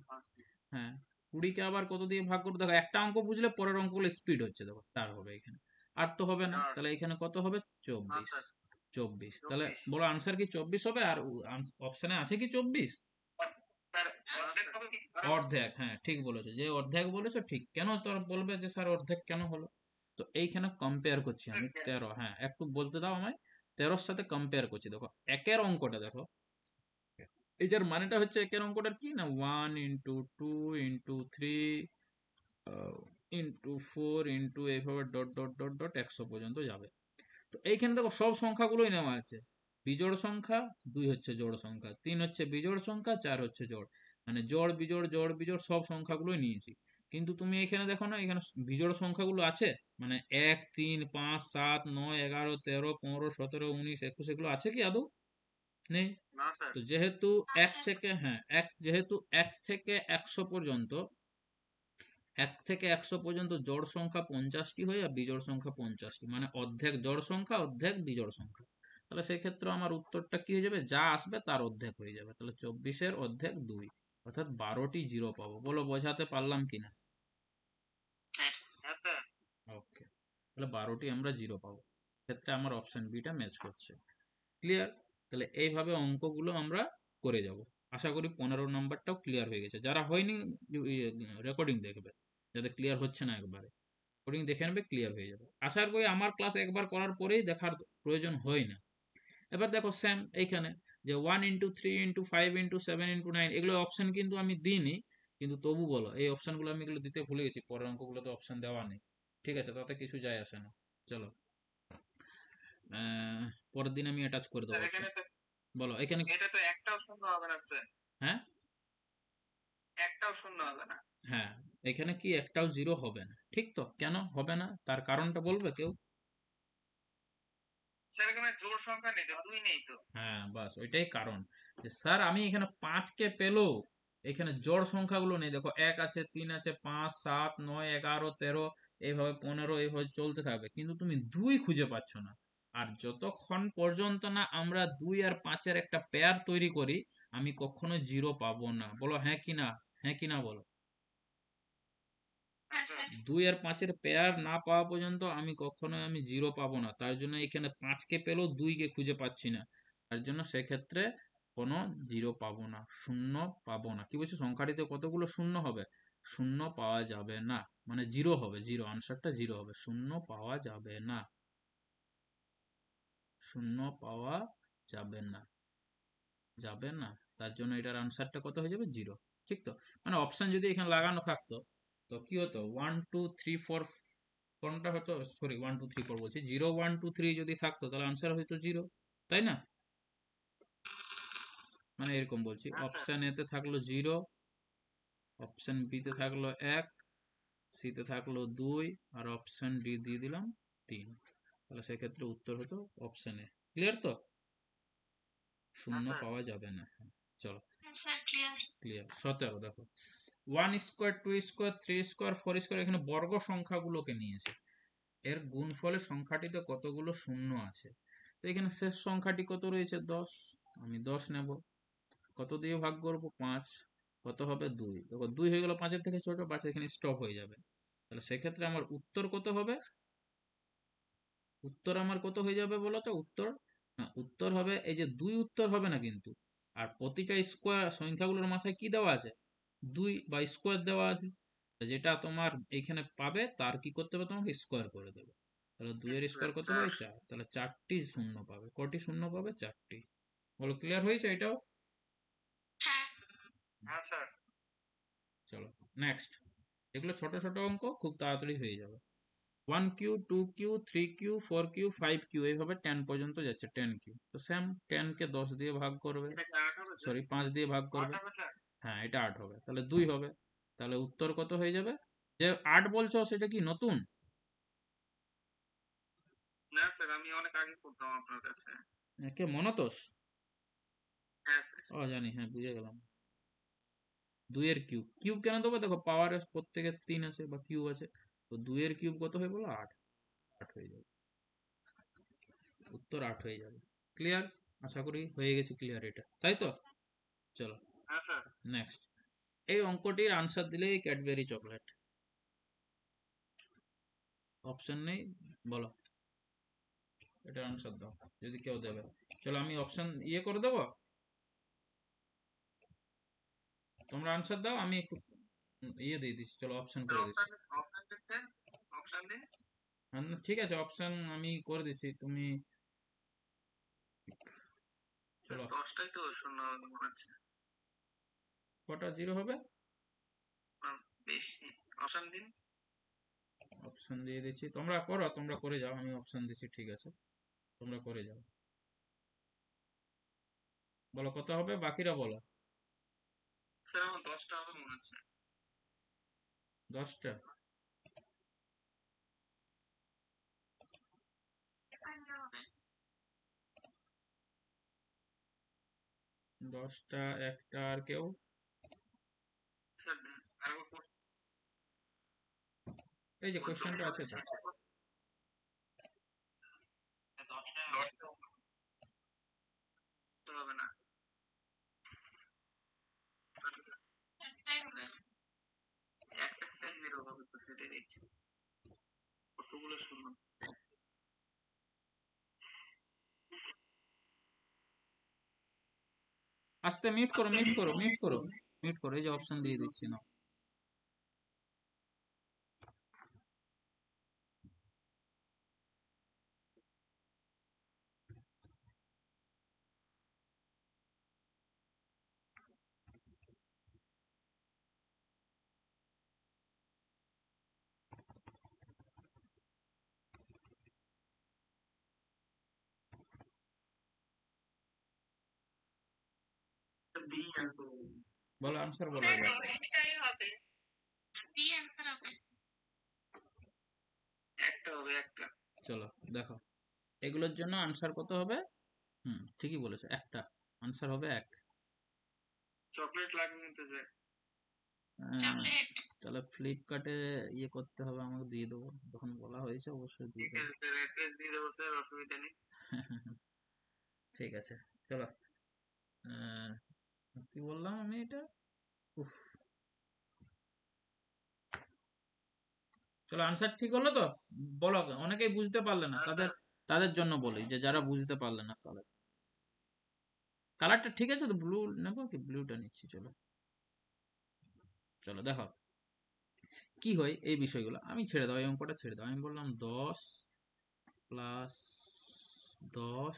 হ্যাঁ, 20কে আবার কত দিয়ে ভাগ করবো, দেখো একটা অঙ্ক বুঝলে পরের অঙ্কগুলো স্পিড হচ্ছে, দেখো 4 হবে এখানে। 8 তো হবে না, হ্যাঁ তাহলে এখানে কত হবে? হ্যাঁ 24। স্যার 24 তাহলে 24 বলো আনসার কি 24 হবে? আর অপশনে আছে কি 24? স্যার অর্ধেক হবে কি অর্ধেক, হ্যাঁ ঠিক বলেছো, যে অর্ধেক বলেছো ঠিক। কেন তোর বলবে যে স্যার অর্ধেক কেন হলো? তো এইখানে কম্পেয়ার করছি আমি 13, হ্যাঁ একটু বলতে দাও আমায়। 13-র সাথে কম্পেয়ার করছি, দেখো একের অঙ্কটা দেখো, এটার মানেটা হচ্ছে একের অঙ্কটার কি না, 1 × 2 × 3 × 4 এইভাবে ডট ডট ডট ডট 100 পর্যন্ত যাবে। তো এইখানে দেখো সব সংখ্যাগুলোই নেওয়া আছে। বিজোড় সংখ্যা, 2 হচ্ছে জোড় সংখ্যা, 3 হচ্ছে বিজোড় সংখ্যা, 4 হচ্ছে জোড়, মানে জোড় বিজোড় সব সংখ্যাগুলোই নিয়েছি। কিন্তু তুমি এখানে দেখো না, এখানে বিজোড় সংখ্যাগুলো আছে, মানে 1 3 5 7 9 11 13 15 17 19 21 এগুলো আছে কি আদৌ? নেই। না স্যার তো যেহেতু এক থেকে, হ্যাঁ যেহেতু 1 থেকে 100 পর্যন্ত, 1 থেকে 100 পর্যন্ত জোড় সংখ্যা 50টি হয় আর বিজোড় সংখ্যা 50টি, মানে অর্ধেক জোড় সংখ্যা অর্ধেক বিজোড় সংখ্যা। তাহলে সেই ক্ষেত্রে আমার উত্তরটা কি হয়ে যাবে, যা আসবে তার অর্ধেক হয়ে যাবে। তাহলে 24-এর অর্ধেক 2, অর্থাৎ 12টি জিরো পাবো। বলো বোঝাতে পারলাম কিনা? হ্যাঁ স্যার ওকে, তাহলে 12টি আমরা জিরো পাবো। ক্ষেত্রে আমার অপশন বিটা ম্যাচ করছে। ক্লিয়ার? তাহলে এইভাবে অঙ্কগুলো আমরা করে যাব। আশা করি 15 নাম্বারটাও ক্লিয়ার হয়ে গেছে। যারা হয়নি রেকর্ডিং দেখবে, যাদের ক্লিয়ার হচ্ছে না একবারে, রেকর্ডিং দেখে নেবে, ক্লিয়ার হয়ে যাবে। আশা করি আমার ক্লাস একবার করার পরেই দেখার প্রয়োজন হয় না। এবার দেখো সেম এইখানে, যে 1 × 3 × 5 × 7 × 9 এগুলো অপশন কিন্তু আমি দিইনি, কিন্তু তবু বলো এই অপশনগুলো আমি এগুলো দিতে ভুলে গেছি, পরের অঙ্কগুলোতে অপশন দেওয়া নেই। ঠিক আছে, তাতে কিছু যায় আসে না। চলো, পরের দিন আমি অ্যাটাচ করে দেবো স্যার অপশন। এখানে তো বলো এখানে। এটা তো একটাও শূন্য হবে না স্যার হ্যাঁ, একটাও শূন্য হবে না হ্যাঁ এখানে কি একটাও জিরো হবে না, ঠিক তো? কেন হবে না তার কারণটা বলবে কেউ? স্যার এখানে জোড় সংখ্যা নেই তো 2 নেই তো হ্যাঁ বাস ওইটাই কারণ, যে স্যার আমি এখানে 5কে পেলেও এখানে জোড় সংখ্যাগুলো নেই। দেখো 1 আছে, 3 আছে, 5 7 9 11 13 এইভাবে 15 এইভাবে চলতে থাকবে, কিন্তু তুমি 2 খুঁজে পাচ্ছ না। আর যতক্ষণ পর্যন্ত না আমরা 2 আর 5-এর একটা পেয়ার তৈরি করি, আমি কখনো জিরো পাবো না। বলো হ্যাঁ কি না? হ্যাঁ কি না বলো? হ্যাঁ স্যার 2 আর 5-এর পেয়ার না পাওয়া পর্যন্ত আমি কখনোই আমি জিরো পাবো না। তার জন্য এখানে 5কে পেলেও 2কে খুঁজে পাচ্ছি না, তার জন্য সেক্ষেত্রে কোনো জিরো পাবো না, শূন্য পাবো না। কি বলছি, সংখ্যাটিতে কতগুলো শূন্য হবে? শূন্য পাওয়া যাবে না, মানে জিরো হবে, জিরো, আনসারটা জিরো হবে, শূন্য পাওয়া যাবে না, শূন্য পাওয়া যাবে না, যাবে না। তার জন্য এটার আনসারটা কত হয়ে যাবে? জিরো। ঠিক তো? মানে অপশন যদি এখানে লাগানো থাকতো, তো কি হতো, 1 2 3 4, কোনটা হতো, সরি 1 2 3 4 বলছি, 0 1 2 3 যদি থাকতো তাহলে আনসার হয়তো জিরো, তাই না? মানে এরকম বলছি, হ্যাঁ স্যার অপশন এ তে থাকলো জিরো, অপশন বি তে থাকলো 1, সি তে থাকলো 2, আর অপশন ডি দিয়ে দিলাম 3। তাহলে সেক্ষেত্রে উত্তর হতো অপশন এ। ক্লিয়ার তো? হ্যাঁ শূন্য স্যার পাওয়া যাবে না। হ্যাঁ, চলো, স্যার ক্লিয়ার ক্লিয়ার। 17 দেখো, 1 স্কোয়ার 2 স্কোয়ার 3 স্কোয়ার 4 স্কোয়ার, এখানে বর্গ সংখ্যাগুলোকে নিয়েছে, এর গুণফলের সংখ্যাটিতে কতগুলো শূন্য আছে। তো এখানে শেষ সংখ্যাটি কত রয়েছে? 10। আমি 10 নেব। কত দিয়ে ভাগ করব? 5। কত হবে? 2। দেখো 2 হয়ে গেল 5-এর থেকে ছোট, 5 এখানে স্টপ হয়ে যাবে। তাহলে সেক্ষেত্রে আমার উত্তর কত হবে? উত্তর আমার কত হয়ে যাবে বলো তো? উত্তর, না উত্তর হবে এই যে 2, উত্তর হবে না কিন্তু। আর প্রতিটা স্কোয়ার সংখ্যাগুলোর মাথায় কি দেওয়া আছে? 2 বা স্কোয়ার দেওয়া আছে। তো যেটা তোমার এইখানে পাবে তার কি করতে হবে? তোমাকে স্কোয়ার করে দেবে। তাহলে 2 এর স্কোয়ার কত হয়? 4। তাহলে 4টি শূন্য পাবে। কটি শূন্য পাবে? 4টি। বলো ক্লিয়ার হয়েছে এটাও? হ্যাঁ হ্যাঁ স্যার চলো নেক্সট। এগুলো ছোট ছোট অঙ্ক, খুব তাড়াতাড়ি হয়ে যাবে। 1 cube 2 cube 3 cube 4 cube 5 cube এইভাবে 10 পর্যন্ত যাচ্ছে, 10 কিউ। তো সেম 10কে 10 দিয়ে ভাগ করবে, এটা কি 8 হবে স্যার সরি 5 দিয়ে ভাগ 8 করবে। হবে স্যার হ্যাঁ এটা 8 হবে, তাহলে 2 হবে। তাহলে উত্তর কত হয়ে যাবে? যে 8 বলছো সেটা কি নতুন? না স্যার আমি অনেক আগে পড়তাম আপনার কাছে কে মনতোষ? হ্যাঁ স্যার ও জানি, হ্যাঁ বুঝে গেলাম। 2 এর কিউব, কিউব কেন দেবো? দেখো পাওয়ারের প্রত্যেকের 3 আছে বা কিউব আছে, তো 2 এর কিউব কত হয়ে বলো? 8। 8 হয়ে যাবে, উত্তর 8 হয়ে যাবে। ক্লিয়ার? আশা করি হয়ে গেছে ক্লিয়ার এটা, তাই তো? চলো হ্যাঁ স্যার নেক্সট। এই অঙ্কটির আনসার দিলেই ক্যাডবেরি চকলেট। অপশন নেই, বলো এটা আনসার দাও যদি কেউ দেবে। চলো আমি অপশন ইয়ে করে দেবো, তোমরা আনসার দাও, আমি একটু ইয়ে দিয়ে দিচ্ছি, চলো অপশন করে দিচ্ছি। অপশন অপশন দিচ্ছেন, অপশন দিন। ঠিক আছে অপশন আমি করে দিচ্ছি, তুমি স্যার চলো 10টাই তো শূন্য মনে হচ্ছে, কটা জিরো হবে। না, বেশি। অপশন দিন। অপশন দিয়ে দিচ্ছি, তোমরা করো, তোমরা করে যাও, আমি অপশন দিচ্ছি, ঠিক আছে তোমরা করে যাও। বলো কত হবে, বাকিরা বলো। স্যার আমার 10টা হবে মনে হচ্ছে। 10টা, 10টা, একটা আর কেউ। স্যার আরো এই যে কোশ্চেনটা আছে তো। 10টা হবে না, একটাই জিরো হবে তো, সেটাই দেখছি কতগুলো শূন্য। আস্তে মিউট করো, মিউট করো, মিউট করো, মিউট করো, এই যে অপশন দিয়ে দিচ্ছি না। বি অ্যান্সার, বলো আনসার বলো এবার। একটাই হবে, বি অ্যান্সার হবে, একটা হবে একটা। চলো দেখো, এগুলোর জন্য আনসার কত হবে। ঠিকই বলেছো, একটা আনসার হবে এক। চকলেট লাগবে কিন্তু স্যার। আহ, তাহলে ফ্লিপকার্টে ইয়ে করতে হবে, আমাকে দিয়ে দেবো, যখন বলা হয়েছে অবশ্যই দিয়ে ঠিক দেবো। আছে স্যার, অ্যাড্রেস দিয়ে দেবো স্যার, অসুবিধা নেই। ঠিক আছে চলো। আহ, কি বললাম আমি এটা, উফ, চলো আনসার ঠিক হলো তো। বলো, অনেকেই বুঝতে পারলে না, হ্যাঁ তাদের স্যার। তাদের জন্য বলি যে যারা বুঝতে পারলে না, কালার, কালারটা ঠিক আছে তো, ব্লু নেবো কি, ব্লুটা নিচ্ছি, চলো। চলো দেখো কি হয় এই বিষয়গুলো, আমি ছেড়ে দাও, এই অঙ্কটা ছেড়ে দাও, আমি বললাম 10 + 10,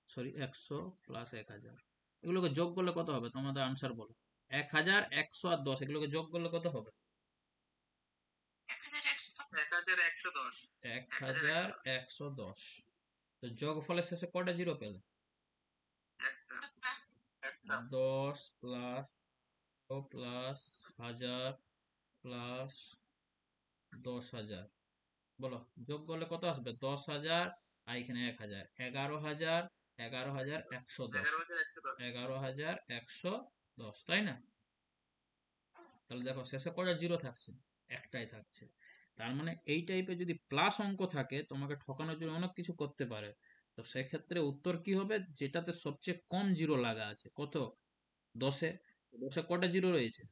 সরি 100 + 1000, এগুলোকে যোগ করলে কত হবে, তোমাদের আনসার বলো। 1000, 100 আর 10, এগুলোকে যোগ করলে কত হবে। 1110। 1110 1110, তো যোগ ফলের শেষে কটা জিরো পেলে। একটা, একটা। 10 + 100 + 10,000, বলো যোগ করলে কত আসবে, 10,000 আর এখানে 1000, 11,000, 11,110, 11,110। 11,110, তাই না। তাহলে দেখো শেষে কটা জিরো থাকছে, একটাই থাকছে। তার মানে এই টাইপের যদি প্লাস অঙ্ক থাকে, তোমাকে ঠকানোর জন্য অনেক কিছু করতে পারে। তো সেক্ষেত্রে উত্তর কি হবে, যেটাতে সবচেয়ে কম জিরো লাগা আছে, কত, 10-এ, 10-এ কটা জিরো রয়েছে,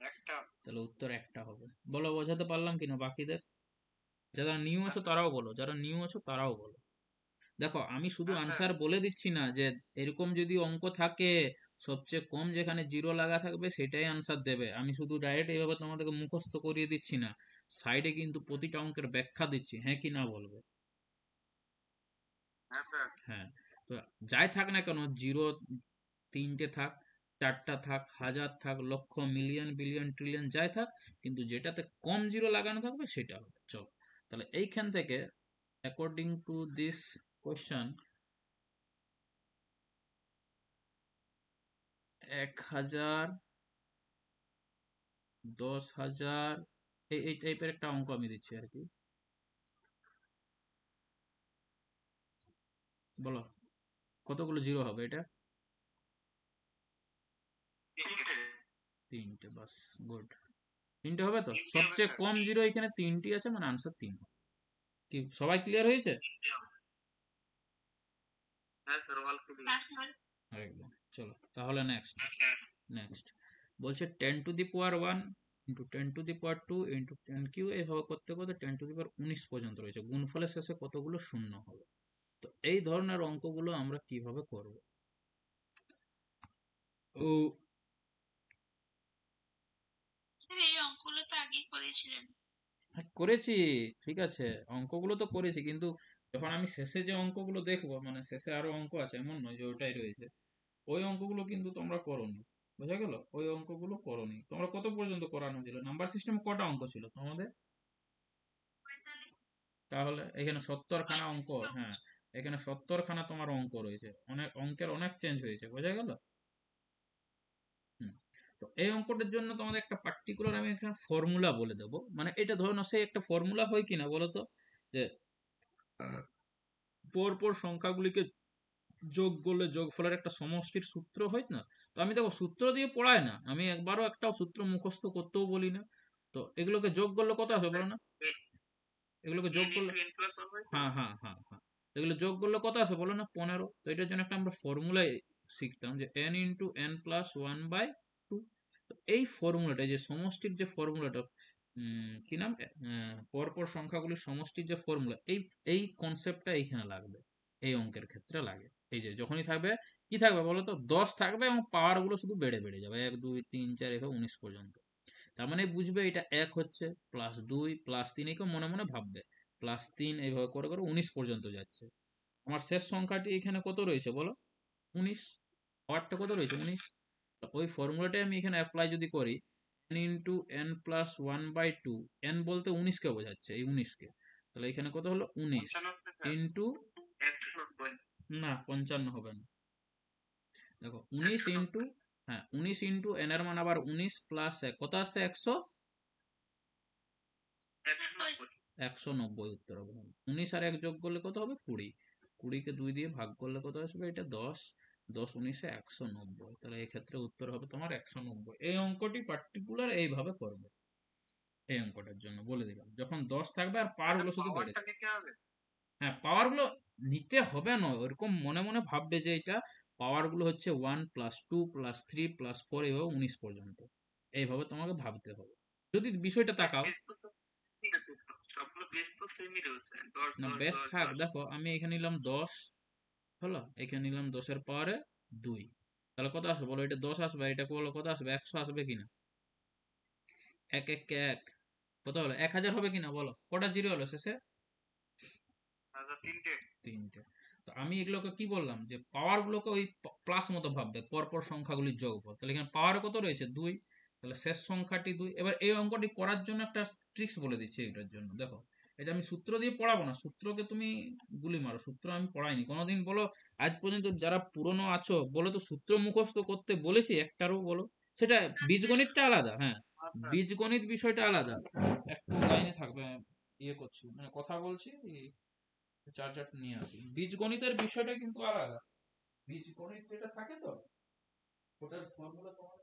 একটা। তাহলে উত্তর একটা হবে। বলো বোঝাতে পারলাম কিনা বাকিদের, যারা নিউ হ্যাঁ আছো স্যার। তারাও বলো, যারা নিউ আছো তারাও বলো। দেখো আমি শুধু হ্যাঁ স্যার। আনসার বলে দিচ্ছি না যে এরকম যদি অঙ্ক থাকে, সবচেয়ে কম যেখানে জিরো লাগা থাকবে সেটাই আনসার দেবে, আমি শুধু ডাইরেক্ট এইভাবে তোমাদেরকে মুখস্থ করিয়ে দিচ্ছি না, সাইডে কিন্তু প্রতিটা অঙ্কের ব্যাখ্যা দিচ্ছি, হ্যাঁ কি না বলবে। হ্যাঁ স্যার। হ্যাঁ, তো যাই থাক না কেন, জিরো 3টে থাক, 4টা থাক, হাজার থাক, লক্ষ, মিলিয়ন, বিলিয়ন, ট্রিলিয়ন, যাই থাক, কিন্তু যেটাতে কম জিরো লাগানো থাকবে সেটা হবে। চল, তাহলে এইখান থেকে অ্যাকর্ডিং টু দিস কোয়েশ্চন, 1,000, 10,000, এই টাইপের একটা অঙ্ক আমি দিচ্ছি আর কি। বলো কতগুলো জিরো হবে এটা। তিনটে। 3টে, বাস, গুড। 3টে হবে তো, তিনটে হবে সবচেয়ে স্যার। কম জিরো এখানে 3টি আছে, মানে আনসার 3। কি সবাই ক্লিয়ার হয়েছে। তিনটে হবে। হ্যাঁ স্যার, অল ক্লিয়ার। একদম, চলো তাহলে নেক্সট। হ্যাঁ স্যার। নেক্সট বলছে 10 to the power 1 into 10⁻² into 10³ এইভাবে করতে করতে 10⁻19 পর্যন্ত রয়েছে। গুণফলের শেষে কতগুলো শূন্য হবে। তো এই ধরনের অঙ্কগুলো আমরা কিভাবে করব? ও এই অঙ্কগুলো তো আগেই করেছিলেন। হ্যাঁ, করেছি, ঠিক আছে, অঙ্কগুলো তো করেছি, কিন্তু যখন আমি শেষে যে অঙ্কগুলো দেখবো, মানে শেষে আরো অঙ্ক আছে, এমন নয় যে ওটাই রয়েছে, ওই অঙ্কগুলো কিন্তু তোমরা করোনি। বোঝা গেল? ওই অঙ্কগুলো করোনি। তোমরা কত পর্যন্ত করানো ছিল? নাম্বার সিস্টেমে কটা অঙ্ক ছিল তোমাদের? তাহলে এখানে 70 খানা অঙ্ক, হ্যাঁ, এখানে 70 খানা তোমার অঙ্ক রয়েছে, অনেক অঙ্কের অনেক চেঞ্জ হয়েছে। বোঝা গেল? হুম। তো এই অঙ্কটার জন্য তোমাদের একটা পার্টিকুলার আমি একটা ফর্মুলা বলে দেবো, মানে এটা ধরো না, সেই একটা ফর্মুলা হয় কিনা বলো তো, যে পরপর সংখ্যাগুলিকে যোগ করলে যোগফলের একটা সমষ্টির সূত্র হয় না? তো আমি দেখো সূত্র দিয়ে পড়াই না, আমি একবারও একটাও সূত্র মুখস্থ করতেও বলি না। তো এগুলোকে যোগ করলে কত আসবে বলো না? এগুলোকে যোগ করলে, হ্যাঁ হ্যাঁ হ্যাঁ হ্যাঁ, এগুলো যোগ করলে কত আসে বলো না? 15। তো এটার জন্য একটা আমরা ফর্মুলা শিখতাম, যে n × n+1/2। তো এই ফর্মুলাটা, যে সমষ্টির যে ফর্মুলাটা, কি নাম, পরপর সংখ্যাগুলির সমষ্টির যে ফর্মুলা, এই এই কনসেপ্টটা এইখানে লাগবে, এই অঙ্কের ক্ষেত্রে লাগে। এই যে যখনই থাকবে, কি থাকবে বলো তো, 10 থাকবে এবং পাওয়ার গুলো শুধু বেড়ে বেড়ে যাবে, 1 2 3 4 এভাবে 19 পর্যন্ত। তার মানে বুঝবে এটা 1 হচ্ছে, +2 +3, এই মনে মনে ভাববে, +3 এইভাবে করে করে 19 পর্যন্ত যাচ্ছে। আমার শেষ সংখ্যাটি এখানে কত রয়েছে বলো? 19। পাওয়ারটা কত রয়েছে? 19। ওই ফর্মুলাটাই আমি এখানে অ্যাপ্লাই যদি করি, n × n+1/2, n বলতে 19 কে বোঝাচ্ছে, এই 19 কে, তাহলে এখানে কত হলো? 19 ইন্টু, না 55 হবে না, দেখো 19 ইন্টু, হ্যাঁ 19 ইন্টু n এর মান আবার 19 প্লাস 1, কত আসছে? 190 উত্তর হবে। 19 আর 1 যোগ করলে কত হবে? 20। 20 কে 2 দিয়ে ভাগ করলে কত আসবে? এটা 10। 10 19 190, তাহলে এই ক্ষেত্রে উত্তর হবে তোমার 190। এই অঙ্কটি পার্টিকুলার এইভাবে করবে। এই অঙ্কটার জন্য বলে দিলাম, যখন 10 থাকবে আর পাওয়ার গুলো শুধু বেড়ে যাবে। হ্যাঁ, পাওয়ার গুলো নিতে হবে না, ওরকম মনে মনে ভাববে যে এটা পাওয়ার গুলো হচ্ছে 1 +2 +3 +4 এইভাবে 19 পর্যন্ত, এইভাবে তোমাকে ভাবতে হবে। যদি বিষয়টা তাকাও, না বেশ থাক, দেখো আমি এখানে নিলাম 10, হলো, এখানে নিলাম 10 এর পাওয়ারে 2, তাহলে কত আসবে বলো? এটা 10 আসবে, এটা বলো কত আসবে? 100 আসবে কিনা? 1 1 কে 1, কত হলো? 1000 হবে কিনা বলো? কটা জিরো হলো শেষে? 3টে। তো আমি এগুলোকে কি বললাম, যে পাওয়ার গুলোকে ওই প্লাস মতো ভাববে, পরপর সংখ্যাগুলির যোগফল। তাহলে এখানে পাওয়ার কত রয়েছে? 2, তাহলে শেষ সংখ্যাটি 2। এবার এই অঙ্কটি করার জন্য একটা ট্রিক্স বলে দিচ্ছি এটার জন্য, দেখো এটা আমি সূত্র দিয়ে পড়াবো না, সূত্রকে তুমি গুলি মারো, সূত্র আমি পড়াইনি কোনোদিন। বলো আজ পর্যন্ত যারা পুরনো আছো, বলো তো সূত্র মুখস্থ করতে বলেছি একটারও? বলো, সেটা বীজগণিতটা আলাদা, হ্যাঁ, বীজগণিত বিষয়টা আলাদা। একটু লাইনে থাকবে, ইয়ে করছি, মানে কথা বলছি, চার্জারটা নিয়ে আসি। বীজগণিতের বিষয়টা কিন্তু আলাদা। বীজগণিত যেটা থাকে, তো ওটার ফর্মুলা তোমার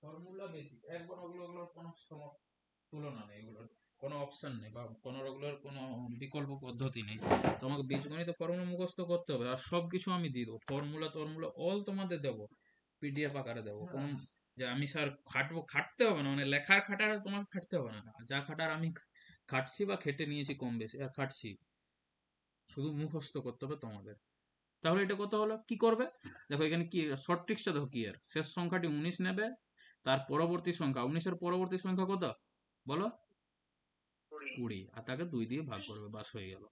ফর্মুলা বেসিক, একবার ওগুলোর কোনো তুলনা নেই, এগুলোর কোনো অপশন নেই, বা কোনো ওগুলোর কোনো বিকল্প পদ্ধতি নেই। তোমাকে বীজগণিত ফর্মুলা মুখস্থ করতে হবে, আর সব কিছু আমি দিয়ে দেবো, ফর্মুলা টর্মুলা অল তোমাদের দেবো, পিডিএফ আকারে দেবো। কোনো যে আমি স্যার খাটবো, খাটতে হবে না, মানে লেখার খাটার তোমাকে খাটতে হবে না, যা খাটার আমি খাটছি বা খেটে নিয়েছি কম বেশি, আর খাটছি, শুধু মুখস্থ করতে হবে তোমাদের। তাহলে এটা কত হলো? কি করবে দেখো, এখানে কি শর্ট ট্রিক্সটা দেখো কি, এর শেষ সংখ্যাটি 19 নেবে, তার পরবর্তী সংখ্যা 19 এর পরবর্তী সংখ্যা কত বলো? 20, আর তাকে 2 দিয়ে ভাগ করবে, বাস হয়ে গেল।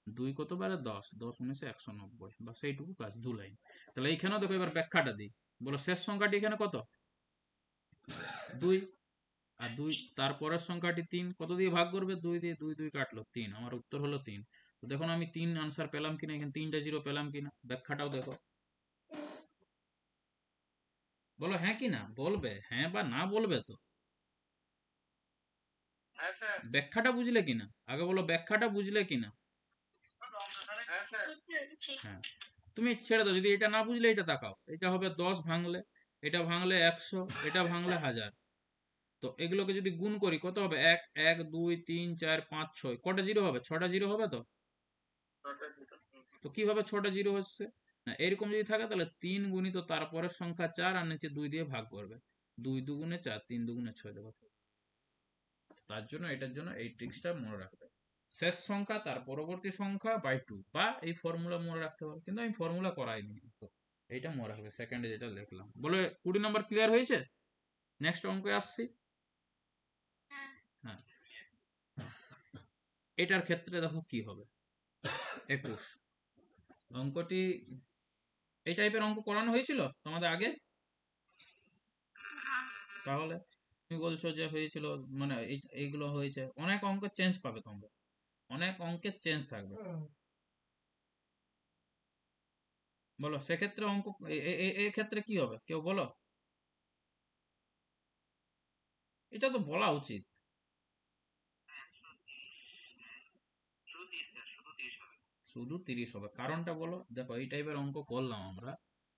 2 কত বারে? 10, 10 19 190, বাস এইটুকু কাজ, 2 লাইন। তাহলে এইখানেও দেখো, এবার ব্যাখ্যাটা দিই, বলো শেষ সংখ্যাটি এখানে কত? 2, আর 2 তারপরের সংখ্যাটি 3, কত দিয়ে ভাগ করবে? 2 দিয়ে, 2 2 কাটলো 3, আমার উত্তর হলো 3। তো দেখুন আমি 3 আনসার পেলাম কিনা, এখানে 3টা জিরো পেলাম কিনা, ব্যাখ্যাটাও দেখো। বলো হ্যাঁ কি না, বলবে হ্যাঁ বা না, বলবে তো। ব্যাখ্যাটা বুঝলে কিনা, আগে বলো ব্যাখ্যাটা বুঝলে কিনা। হ্যাঁ, তুমি ছেড়ে দাও, যদি এটা না বুঝলে এটা তাকাও, এটা হবে 10 ভাঙলে, এটা ভাঙলে 100, এটা ভাঙলে 1000। তো এগুলোকে যদি গুণ করি কত হবে? 1 1 2 3 4 5 6 কটা জিরো হবে? 6টা জিরো হবে তো। তো কিভাবে 6টা জিরো হচ্ছে? না এরকম যদি থাকে তাহলে 3 গুণিত তারপরের সংখ্যা 4 আর নিচে 2 দিয়ে ভাগ করবে। 2 দুগুণে 4, 3 দুগুণে 6 দেখো। তার জন্য এটার জন্য এই ট্রিক্সটা মনে রাখবে। শেষ সংখ্যা তার পরবর্তী সংখ্যা বাই 2 বা এই ফর্মুলা মনে রাখতে পারো, কিন্তু আমি ফর্মুলা করাইনি। তো এইটা মনে রাখবে, সেকেন্ডে যেটা লিখলাম। বলে 20 নম্বর ক্লিয়ার হয়েছে? নেক্সট অঙ্কে আসছি। হ্যাঁ। হ্যাঁ, এটার ক্ষেত্রে দেখো কি হবে। 21 অঙ্কটি এই টাইপের অঙ্ক করানো হয়েছিল তোমাদের আগে? হ্যাঁ। তাহলে তুমি বলছো যে হয়েছিল, মানে এইগুলো হয়েছে। অনেক অঙ্ক চেঞ্জ পাবে তোমরা, অনেক অঙ্কের চেঞ্জ থাকবে। বলো সেক্ষেত্রে অঙ্ক এই ক্ষেত্রে কি হবে কেউ বলো? এটা তো বলা উচিত। শুধু 30 হবে, কারণটা বলো। দেখো এই টাইপের অঙ্ক করলাম আমরা,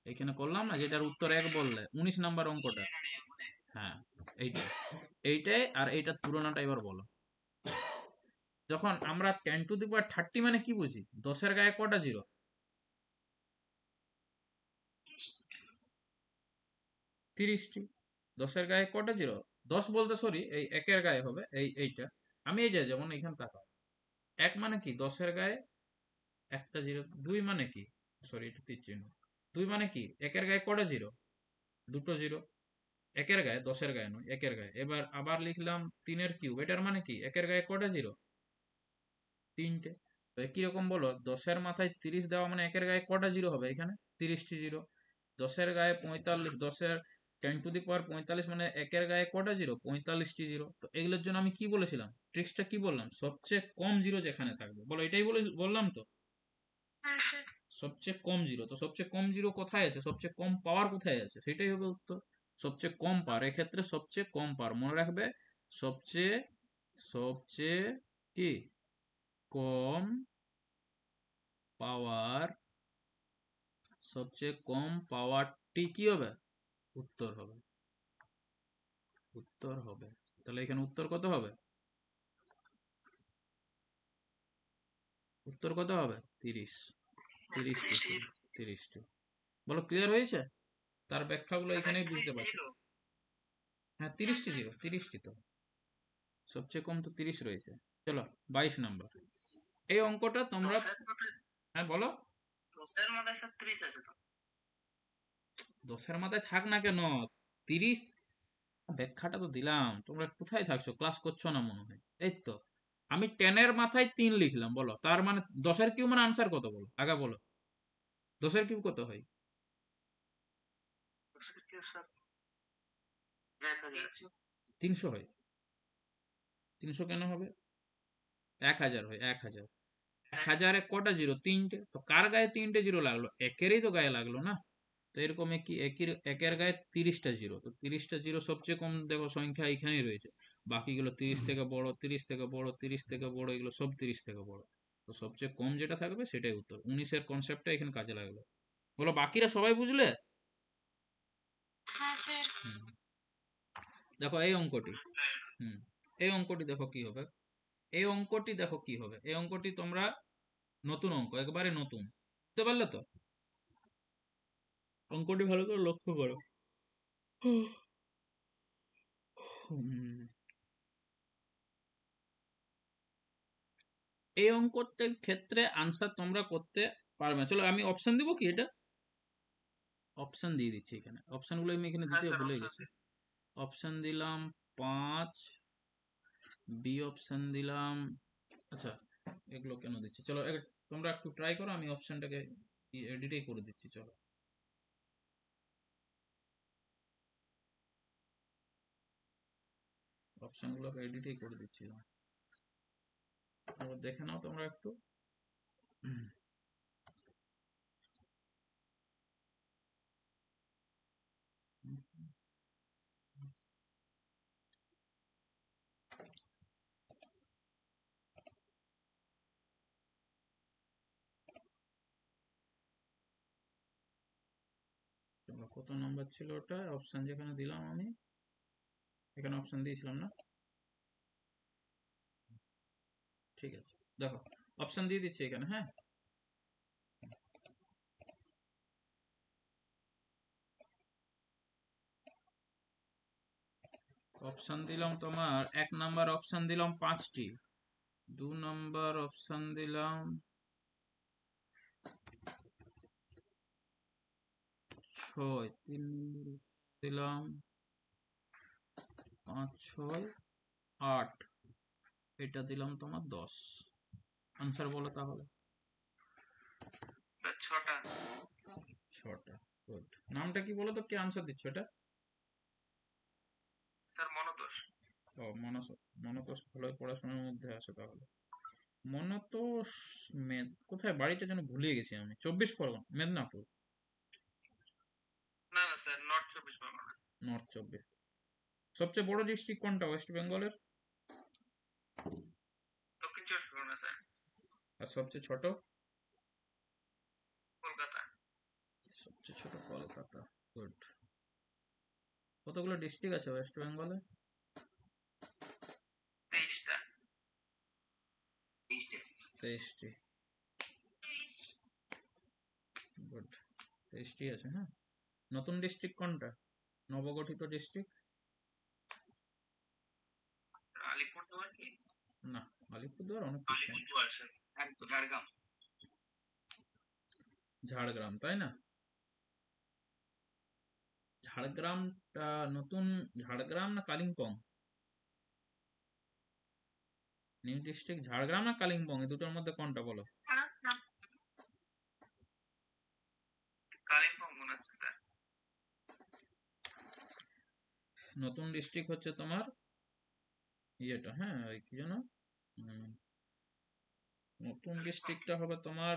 এখানে করলাম না, যেটার উত্তর 1 বললে 19 নাম্বার অঙ্কটা। হ্যাঁ, এইটাই এইটাই আর এইটার তুলনাটা এবার বলো। যখন আমরা 10 টু দি পাওয়ার 30 মানে কি বুঝি? 10-এর গায়ে কটা জিরো? 30টি। 10-এর গায়ে কটা জিরো? 10 বলতে সরি, এই একের গায়ে হবে এইটা। আমি এই যে যেমন এইখানে তাকাও, 1 মানে কি? 10-এর গায়ে একটা জিরো। 2 মানে কি? সরি, এটা তীর চিহ্ন। 2 মানে কি? একের গায়ে কটা জিরো? দুটো জিরো। একের গায়ে, 10-এর গায়ে নয়, একের গায়ে। এবার আবার লিখলাম 3-এর কিউব, এটার মানে কি? একের গায়ে কটা জিরো? 3টে। তো একই রকম বলো, 10-এর মাথায় 30 দেওয়া মানে একের গায়ে কটা জিরো হবে? এখানে 30টি জিরো। 10-এর গায়ে 45, 10-এর 10 টু দি পাওয়ার 45 মানে একের গায়ে কটা জিরো? 45টি জিরো। তো এগুলোর জন্য আমি কি বলেছিলাম? ট্রিক্সটা কি বললাম? সবচেয়ে কম জিরো যেখানে থাকবে, বলো এটাই বললাম তো। হ্যাঁ স্যার। সবচেয়ে কম জিরো, তো সবচেয়ে কম জিরো কোথায় আছে? সবচেয়ে কম পাওয়ার কোথায় আছে? সেটাই হবে উত্তর। সবচেয়ে কম পাওয়ার, এক্ষেত্রে সবচেয়ে কম পাওয়ার মনে রাখবে। সবচেয়ে সবচেয়ে কি কম পাওয়ার, সবচেয়ে কম পাওয়ারটি কি হবে? উত্তর হবে। উত্তর হবে। তাহলে এখানে উত্তর কত হবে? উত্তর কত হবে? 30। 30টি, 30টি। বলো ক্লিয়ার হয়েছে? তার ব্যাখ্যাগুলো এখানেই বুঝতে পারছো। হ্যাঁ, 30টি জিরো, 30টি তো সবচেয়ে কম তো 30 রয়েছে। চলো 22 নাম্বার এই অঙ্কটা তোমরা। হ্যাঁ বলো। 10-এর মাথায় থাক না কেন, 30। ব্যাখ্যাটা তো দিলাম, তোমরা কোথায় থাকছো? ক্লাস করছো না মনে হয়। এই তো আমি 10-এর মাথায় 3 লিখলাম, বলো তার মানে 10-এর কিউব মানে আনসার কত? বলো আগে বলো, 10-এর কিউব কত হয়? 300 হয়। 300 কেন হবে? 1000 হয়, 1000। 1000-এ কটা জিরো? 3টে। তো কার গায়ে 3টে জিরো লাগলো? একেরই তো গায়ে লাগলো না। তো এরকম একের গায়ে 30টা জিরো। তো 30টা জিরো সবচেয়ে কম দেখো সংখ্যা এখানেই রয়েছে। বাকিগুলো 30 থেকে বড়, 30 থেকে বড়, 30 থেকে বড়, এগুলো সব 30 থেকে বড়। তো সবচেয়ে কম যেটা থাকবে সেটাই উত্তর। 19-এর কনসেপ্টটা এখানে কাজে লাগলো। বলো বাকিরা সবাই বুঝলে? হ্যাঁ স্যার। হুম। দেখো এই অঙ্কটি। হুম। এই অঙ্কটি দেখো কি হবে। এই অঙ্কটি দেখো কি হবে। এই অঙ্কটি তোমরা নতুন অঙ্ক, একেবারে নতুন। বুঝতে পারলে তো? অঙ্কটি ভালো করে লক্ষ্য করো। হুম। এই অঙ্কটার ক্ষেত্রে আনসার তোমরা করতে পারবে না। চলো আমি অপশন দিব কি? এটা অপশন দিয়ে দিচ্ছি। এখানে অপশনগুলো আমি এখানে দিতে ভুলে গেছি। অপশন দিলাম 5, বি অপশন দিলাম। আচ্ছা, এগুলো কেন দিচ্ছি? চলো তোমরা একটু ট্রাই করো, আমি অপশনটাকে এডিটই করে দিচ্ছি। চলো অপশনগুলোকে এডিটই করে দিচ্ছি। দেখে নাও তোমরা একটু। কত নাম্বার ছিল ওটা? অপশন যেখানে দিলাম আমি এখানে অপশন দিয়েছিলাম না? ঠিক আছে, দেখো অপশন দিয়ে দিচ্ছি এখানে। হ্যাঁ, অপশন দিলাম তোমার, 1 নাম্বার অপশন দিলাম 5টি, 2 নাম্বার অপশন দিলাম 6, 3 নাম্বার দিলাম 5, 6, 8, এটা দিলাম তোমার 10। আনসার বলো তাহলে। স্যার 6টা। 6টা। গুড। নামটা কি বলো তো, কে আনসার দিচ্ছ এটা? স্যার মনতোষ। ও, মনতোষ। মনতোষ ভালোই পড়াশোনার মধ্যে আছে তাহলে। মনতোষ কোথায় বাড়িটা যেন ভুলে গেছি আমি। 24 পরগনা, মেদিনীপুর। না না স্যার, নর্থ 24 পরগনা। নর্থ 24। সবচেয়ে বড় ডিস্ট্রিক্ট কোনটা ওয়েস্ট বেঙ্গলের? দক্ষিণ 24 পরগনা স্যার। আর সবচেয়ে ছোট? কলকাতা। সবচেয়ে ছোট কলকাতা। গুড। কতগুলো ডিস্ট্রিক্ট আছে ওয়েস্ট বেঙ্গলে? 23টা। 23টি। গুড, 23টি আছে। হ্যাঁ, নতুন ডিস্ট্রিক্ট কোনটা, নবগঠিত ডিস্ট্রিক্ট? আলিপুরদুয়ার কি? না, আলিপুরদুয়ার অনেক পিছিয়ে। আলিপুরদুয়ার স্যার, একদম ঝাড়গ্রাম। ঝাড়গ্রাম, তাই না? ঝাড়গ্রামটা নতুন। ঝাড়গ্রাম না কালিম্পং? নিউ ডিস্ট্রিক্ট ঝাড়গ্রাম না কালিম্পং, এই দুটোর মধ্যে কোনটা বলো? কালিম্পং মনে হচ্ছে স্যার। নতুন ডিস্ট্রিক্ট হচ্ছে তোমার ইয়েটা, হ্যাঁ ওই কি যেন, নতুন ডিস্ট্রিক্টটা হবে তোমার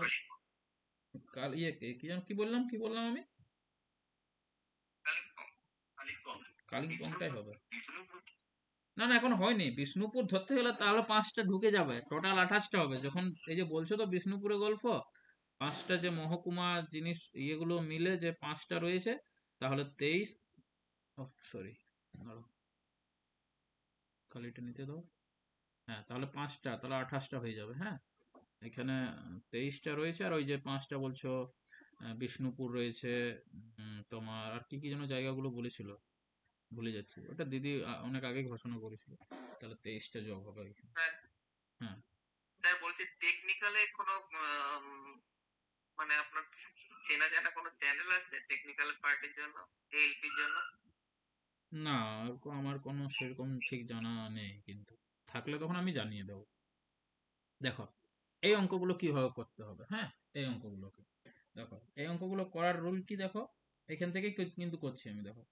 কি যেন, কি বললাম আমি? কালিম্পং। কালিম্পং। কালিম্পংটাই হবে। বিষ্ণুপুর। না না, এখন হয়নি। বিষ্ণুপুর ধরতে গেলে তাহলে 5টা ঢুকে যাবে, টোটাল 28টা হবে। যখন এই যে বলছো তো বিষ্ণুপুরে গল্প, 5টা যে মহকুমা জিনিস ইয়েগুলো মিলে যে 5টা রয়েছে, তাহলে 23, সরি, কালিটা নিতে দাও। হ্যাঁ, তাহলে 5টা, তাহলে 28টা হয়ে যাবে। হ্যাঁ, এখানে 23টা রয়েছে, আর ওই যে 5টা বলছো, বিষ্ণুপুর রয়েছে, তোমার আর কি কি যেন জায়গাগুলো বলেছিল, ভুলে যাচ্ছি। ওটা দিদি অনেক আগে ঘোষণা করেছিল। তাহলে 23টা যোগ হবে এখানে। স্যার, হ্যাঁ, স্যার বলছি টেকনিক্যালে কোনো মানে আপনার চেনা জানা কোনো চ্যানেল আছে টেকনিক্যাল পার্টির জন্য, এএলপির জন্য? না, আমার কোনো সেরকম ঠিক জানা নেই, কিন্তু থাকলে তখন আমি জানিয়ে দেবো। দেখো, এই অঙ্কগুলো কিভাবে করতে হবে। হ্যাঁ, এই অঙ্কগুলোকে দেখো, এই অঙ্কগুলো করার রুল কি দেখো, এখান থেকেই কিন্তু করছি আমি। দেখো,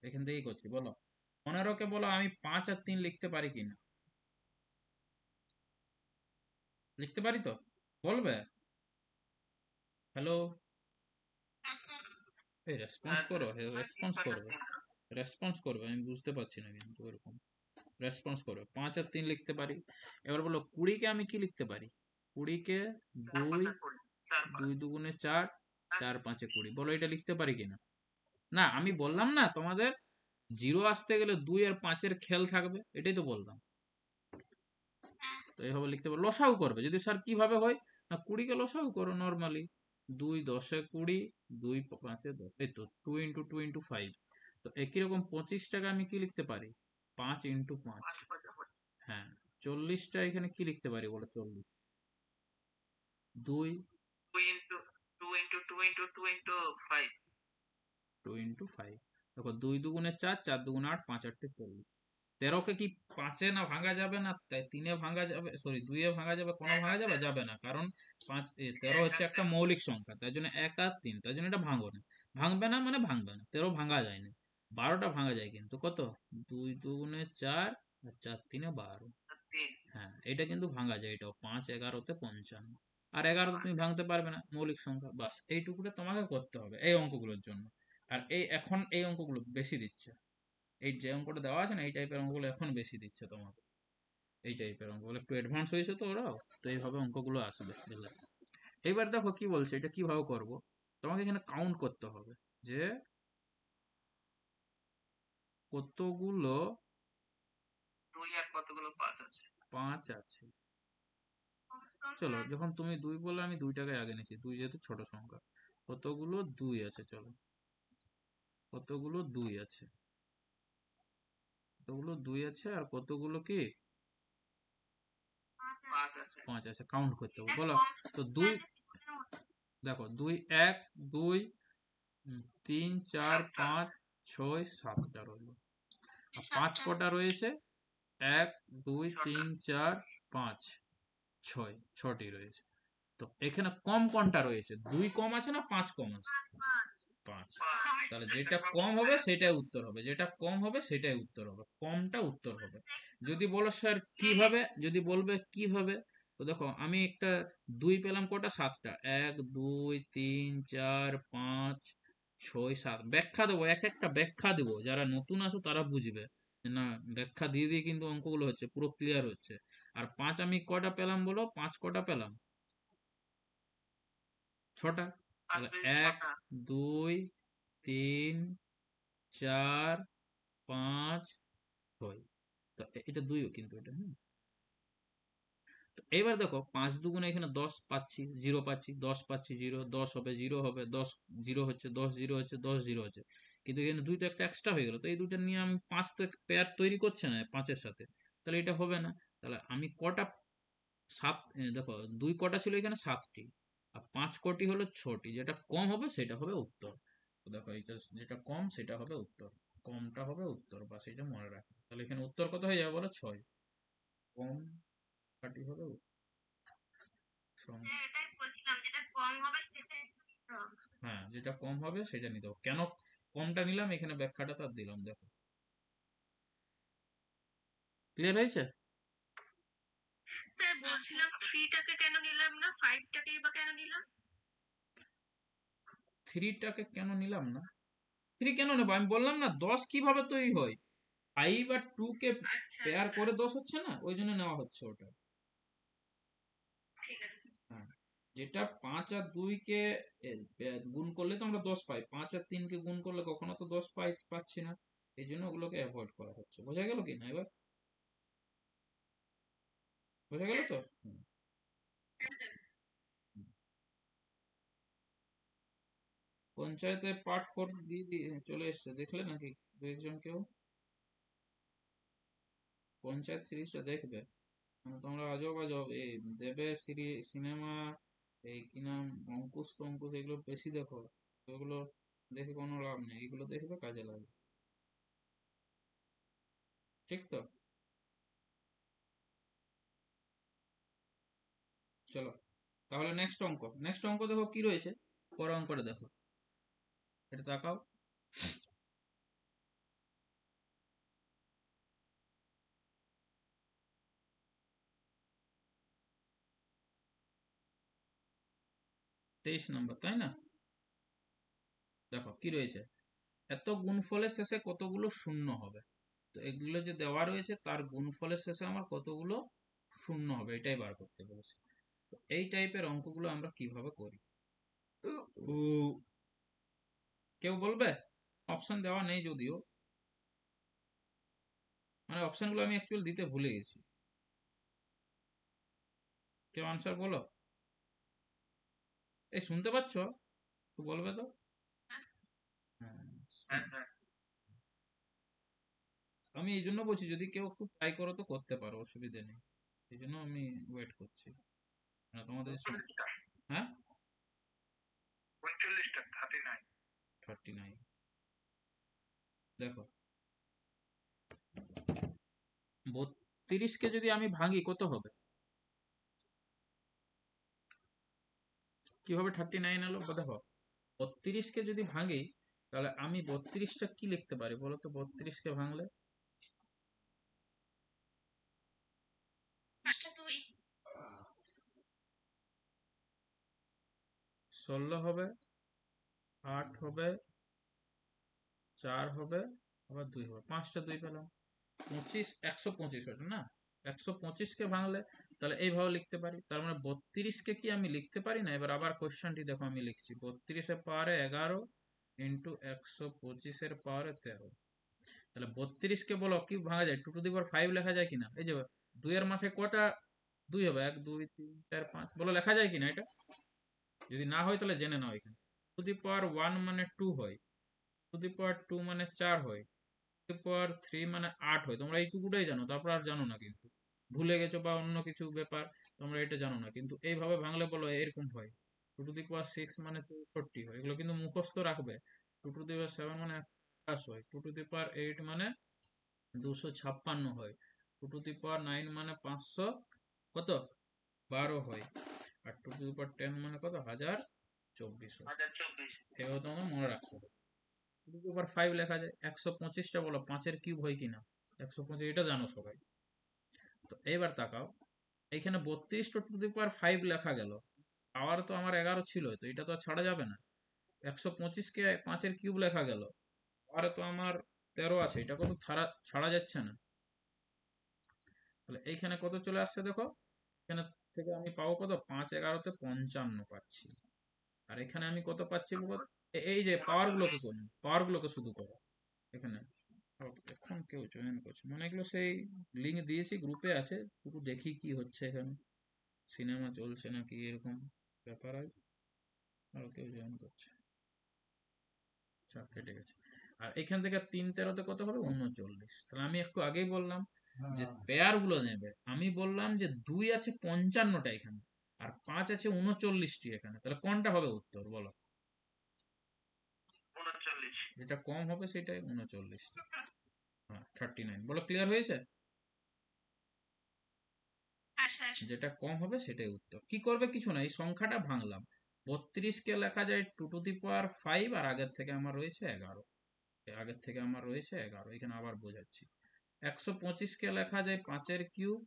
এখান থেকেই করছি। বলো, 15কে বলো আমি 5 আর 3 লিখতে পারি কিনা। লিখতে পারি তো? বলবে? হ্যালো, এই রেসপন্স হ্যাঁ করো, স্যার। রেসপন্স করবে, রেসপন্স করবে। আমি বুঝতে পারছি না কিন্তু ওরকম রেসপন্স করবে। 5 আর 3 লিখতে পারি। এবার বলো 20কে আমি কি লিখতে পারি? 20কে 2, 2 দুগুণে 4, 4 5-এ 20। বলো এটা লিখতে পারি কিনা। না, আমি বললাম না তোমাদের জিরো আসতে গেলে 2 আর 5-এর খেল থাকবে, এটাই তো বললাম। তো এইভাবে লিখতে পারো। লসাউ করবে যদি স্যার কিভাবে হয়, না 20কে লসাউ করো নর্মালি। 2 10-এ 20, 2 5-এ 10, এই তো 2 ইন্টু 2 ইন্টু 5। তো একই রকম 25টাকে আমি কি লিখতে পারি? 5 ইন্টু 5। হ্যাঁ, 40টা এখানে কি লিখতে পারি বলো? 40, 2, 2 ইন্টু 2 ইন্টু 2 ইন্টু 5। 2 ইন্টু 5। দেখো 2 দুগুণে 4, 4 দুগুণে 8, 5 8 40। 13কে কি 5-এ না ভাঙা যাবে না, তাই 3-এ ভাঙা যাবে, সরি 2-এ ভাঙা যাবে, কোনো ভাঙা যাবে যাবে না, কারণ 13 হচ্ছে একটা মৌলিক সংখ্যা, তাই জন্য 1 আর 3, তাই জন্য এটা ভাঙো না। ভাঙবে না মানে ভাঙবে না। 13 ভাঙা যায় না। 12টা ভাঙা যায় কিন্তু, কত? 2 দুগুণে 4, আর 4 3-এ 12। হ্যাঁ, এটা কিন্তু ভাঙা যায়, এটাও 5 11-তে 55। আর 11 তুমি ভাঙতে পারবে না, মৌলিক সংখ্যা। বাস এইটুকুটা তোমাকে করতে হবে এই অঙ্কগুলোর জন্য। আর এখন এই অঙ্কগুলো বেশি দিচ্ছে। এই যে অঙ্কটা দেওয়া আছে না, এই টাইপের অঙ্কগুলো এখন বেশি দিচ্ছে তোমাকে। এই টাইপের অঙ্কগুলো একটু অ্যাডভান্স হয়েছে তো ওরাও, তো এইভাবে অঙ্কগুলো আসবে, বুঝলে? এইবার দেখো কি বলছে, এটা কিভাবে করব। তোমাকে এখানে কাউন্ট করতে হবে যে কতগুলো 2 আর কতগুলো 5 আছে? 5 আছে? চলো, যখন তুমি 2 বললে আমি 2টাকে আগে নিয়েছি, 2 যেহেতু ছোট সংখ্যা। কতগুলো 2 আছে? চলো, কতগুলো 2 আছে? কতগুলো 2 আছে আর কতগুলো কি 5 আছে। 5 আছে? কাউন্ট করতে হবে, বলো। তো 2, দেখো 2 1 2 3 4 7টা। 5 6 7টা রইল। আর 5 কটা রয়েছে? 1 2 3 6টা। 4 5 6, 6টি রয়েছে। তো এখানে কম কোনটা রয়েছে? 2 কম আছে না 5 কম আছে? 5। 5। তাহলে যেটা যেটা কম কম হবে সেটাই উত্তর হবে, যেটা কম হবে সেটাই উত্তর হবে, কমটা উত্তর হবে। যদি বলো স্যার কিভাবে, যদি বলবে কিভাবে, তো দেখো আমি একটা 2 পেলাম কটা? 7টা। 1 2 3 4 5 6 7 ব্যাখ্যা দেবো, এক একটা ব্যাখ্যা দেবো, যারা নতুন আছো তারা বুঝবে যে না, ব্যাখ্যা দিয়ে দিয়ে কিন্তু অঙ্কগুলো হচ্ছে, পুরো ক্লিয়ার হচ্ছে। আর 5 আমি কটা পেলাম বলো? 5 কটা পেলাম? 6টা। 5 তাহলে 1 6টা। 2 3 4 5 6। তো এটা 2ও কিন্তু এটা, তো এবার দেখো 5 দুগুণে এখানে 10 পাচ্ছি, 0 পাচ্ছি, 10 পাচ্ছি, 0 10 হবে, 0 হবে, 10 0 হচ্ছে, 10 0 হচ্ছে, 10 0 হচ্ছে। কিন্তু এখানে 2 তো একটা এক্সট্রা হয়ে গেল, তো এই দুটো নিয়ে আমি 5 তো পেয়ার তৈরি করছে না 5-এর সাথে, তাহলে এটা হবে না। তাহলে আমি কটা 7, দেখো 2 কটা ছিল এখানে? 7টি। আর 5 কটি হলো? 6টি। যেটা কম হবে সেটা হবে উত্তর। তো দেখো এটা যেটা কম সেটা হবে উত্তর, কমটা হবে উত্তর, বা সেটা মনে রাখো। তাহলে এখানে উত্তর কত হয়ে যাবে বলো? 6। কম কাটি হবে সং- এটাই বলছিলাম, যেটা কম হবে সেটাই নিতে হবে। হ্যাঁ, যেটা কম হবে সেটা নিতে হবে। কেন কমটা নিলাম এখানে ব্যাখ্যাটা তার দিলাম, দেখো। ক্লিয়ার হয়েছে? স্যার বলছিলাম 3টাকে কেন নিলাম না, 5টাকেই বা কেন নিলাম? 3টাকে কেন নিলাম না? 3 কেন নেবো? আমি বললাম না 10 কিভাবে তৈরি হয়। 5 আর 2 কে আচ্ছা পেয়ার আচ্ছা, করে 10 হচ্ছে না, ওই জন্য নেওয়া হচ্ছে ওটা। ঠিক আছে। হ্যাঁ, যেটা 5 আর 2 কে গুণ করলে তো আমরা 10 পাই, 5 আর 3 কে গুণ করলে কখনো তো 10 পাচ্ছি না। এই জন্য ওগুলোকে অ্যাভয়েড করা হচ্ছে। বোঝা গেল কি না এবার? বোঝা গেল তো? হুম, হুম। পঞ্চায়েতে পার্ট 4 দিয়ে দিয়ে চলে এসছে, দেখলে নাকি দু একজন কেউ? পঞ্চায়েত সিরিজটা দেখবে। তোমরা আজব আজব এই দেবে সিনেমা, এই কি নাম, অঙ্কুশ টঙ্কুশ, এগুলো বেশি দেখো। এগুলো দেখে কোনো লাভ নেই, এগুলো দেখবে কাজে লাগবে। ঠিক তো? চলো, তাহলে নেক্সট অঙ্ক দেখো কি রয়েছে। পরের অঙ্কটা দেখো, এটা তাকাও। তেইশ নম্বর, তাই না? দেখো কি রয়েছে, এত গুণফলের শেষে কতগুলো শূন্য হবে। তো এগুলো যে দেওয়া রয়েছে তার গুণফলের শেষে আমার কতগুলো শূন্য হবে এটাই বার করতে বলেছে। তো এই টাইপের অঙ্কগুলো আমরা কিভাবে করি? কেউ বলবে? অপশন দেওয়া নেই যদিও, মানে অপশনগুলো আমি অ্যাকচুয়ালি দিতে ভুলে গেছি। কেউ আনসার বলো। এই শুনতে পাচ্ছ? একটু বলবে তো। হ্যাঁ, হ্যাঁ স্যার। আমি এই জন্য বলছি যদি কেউ একটু ট্রাই করো তো করতে পারো, অসুবিধে নেই। এই জন্য আমি ওয়েট করছি, মানে তোমাদের 39টা। হ্যাঁ, 39টা 39। 39। দেখো 32কে যদি আমি ভাঙি কত হবে? কিভাবে 39 এলো? দেখো 32কে যদি ভাঙি তাহলে আমি 32টা কি লিখতে পারি বলো তো? 32কে ভাঙলে 16 হবে, 8 হবে, 4 হবে, আবার 2 হবে, 5টা 2 পেলাম। 25, 125 হচ্ছে না? 125কে ভাঙলে তাহলে এইভাবে লিখতে পারি। তার মানে 32কে কি আমি লিখতে পারি না? এবার আবার কোশ্চেনটি দেখো আমি লিখছি, 32 এর পাওয়ারে 11 ইন্টু 125 এর পাওয়ারে 13। তাহলে 32 কে বলো কি ভাঙা যায়, 2 to the power 5 লেখা যায় কিনা? এই যে 2 এর মাঠে কটা 2 হবে, 1 2 3 4 5, বলো লেখা যায় কিনা এটা? যদি না হয় তাহলে জেনে নাও, এখানে 2 to the power 1 মানে 2 হয়, 2 to the power 2 মানে 4 হয়, 2 to the power 3 মানে 8 হয়। তোমরা এইটুকুটাই জানো, তারপর আর জানো না, কিন্তু ভুলে গেছো বা অন্য কিছু ব্যাপার, তোমরা এটা জানো না। কিন্তু এইভাবে ভাঙলে বলো এরকম হয়, 2 to the power 6 মানে 64 হয়। এগুলো কিন্তু মুখস্থ রাখবে। 2 to the power 7 মানে 28 হয়, 2 to the power 8 মানে 256 হয়, 2 to the power 9 মানে 500 কত 12 হয়, আর 2 to the power 10 মানে কত 1024 হয়। 1024। এভাবে তোমার মনে রাখতে হবে। 2 to the power 5 লেখা যায়, 125টা বলো 5-এর কিউব হয় কিনা? 125, এটা জানো সবাই। তো এবার তাকাও, এইখানে 32 টু দি পাওয়ার 5 লেখা গেল, পাওয়ার তো আমার 11 ছিল, তো এটা তো আর ছাড়া যাবে না। 125 কে 5-এর কিউব লেখা গেল, পাওয়ারে তো আমার 13 আছে, এটা কত ছাড়া ছাড়া যাচ্ছে না। তাহলে এইখানে কত চলে আসছে দেখো, এখানে থেকে আমি পাবো কত, 5 11-তে 55 পাচ্ছি। আর এখানে আমি কত পাচ্ছি বলো? এই যে পাওয়ার গুলোকে করুন, পাওয়ার গুলোকে শুধু করো এখানে। এখন কেউ জয়েন করছে মানে, এগুলো সেই লিঙ্ক দিয়েছি, গ্রুপে আছে, পুরো দেখি কি হচ্ছে এখানে, সিনেমা চলছে নাকি এরকম ব্যাপার হয়। আর কেউ জয়েন করছে, চাপ কেটে গেছে। আর এখান থেকে 3 13-তে কত হবে 39। তাহলে আমি একটু আগেই বললাম যে পেয়ার গুলো নেবে, আমি বললাম যে 2 আছে 55টা এখানে, আর 5 আছে 39টি এখানে, তাহলে কোনটা হবে উত্তর বলো? 39। যেটা কম হবে সেটাই 39। হ্যাঁ 39, বলো ক্লিয়ার হয়েছে? হ্যাঁ স্যার। যেটা কম হবে সেটাই উত্তর। কি করবে কিছু না, এই সংখ্যাটা ভাঙলাম। 32 কে লেখা যায় 2 to the power 5, আর আগের থেকে আমার রয়েছে 11, আগের থেকে আমার রয়েছে 11, এখানে আবার বোঝাচ্ছি। 125 কে লেখা যায় 5-এর কিউব,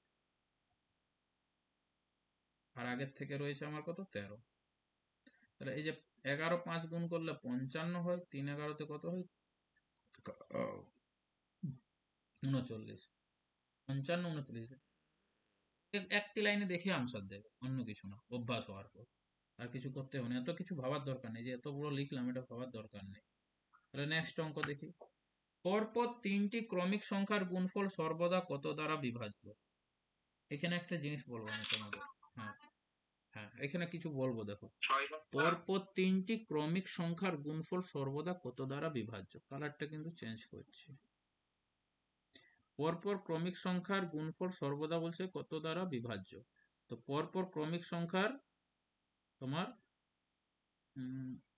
আর আগের থেকে রয়েছে আমার কত 13। তাহলে এই যে 11 5 গুণ করলে 55 হয়, 3 11-তে কত হয় 39, 55 39। একটি লাইনে দেখে আনসার দেবে, অন্য কিছু না, অভ্যাস হওয়ার পর আর কিছু করতে হবে না, এত কিছু ভাবার দরকার নেই, যে এতগুলো লিখলাম এটা ভাবার দরকার নেই। তাহলে নেক্সট অঙ্ক দেখি। পরপর 3টি ক্রমিক সংখ্যার গুণফল সর্বদা কত দ্বারা বিভাজ্য? এখানে একটা জিনিস বলবো আমি তোমাদের। হ্যাঁ হ্যাঁ, এখানে কিছু বলবো দেখো। 6 পরপর 3টি ক্রমিক সংখ্যার গুণফল সর্বদা কত দ্বারা বিভাজ্য? কালারটা কিন্তু চেঞ্জ করছি। পরপর ক্রমিক সংখ্যার গুণফল সর্বদা বলছে কত দ্বারা বিভাজ্য। তো পরপর ক্রমিক সংখ্যার তোমার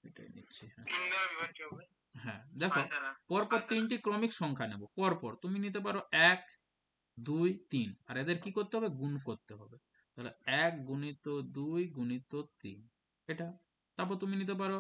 এটাই নিচ্ছি, হ্যাঁ 3 দ্বারা বিভাজ্য হবে। হ্যাঁ দেখো, 6 দ্বারা। পরপর 6 দ্বারা। 3টি ক্রমিক সংখ্যা নেব, পরপর তুমি নিতে পারো 1 2 3, আর এদের কি করতে হবে গুণ করতে হবে। তাহলে 1 গুণিত 2 গুণিত 3 এটা। তারপর তুমি নিতে পারো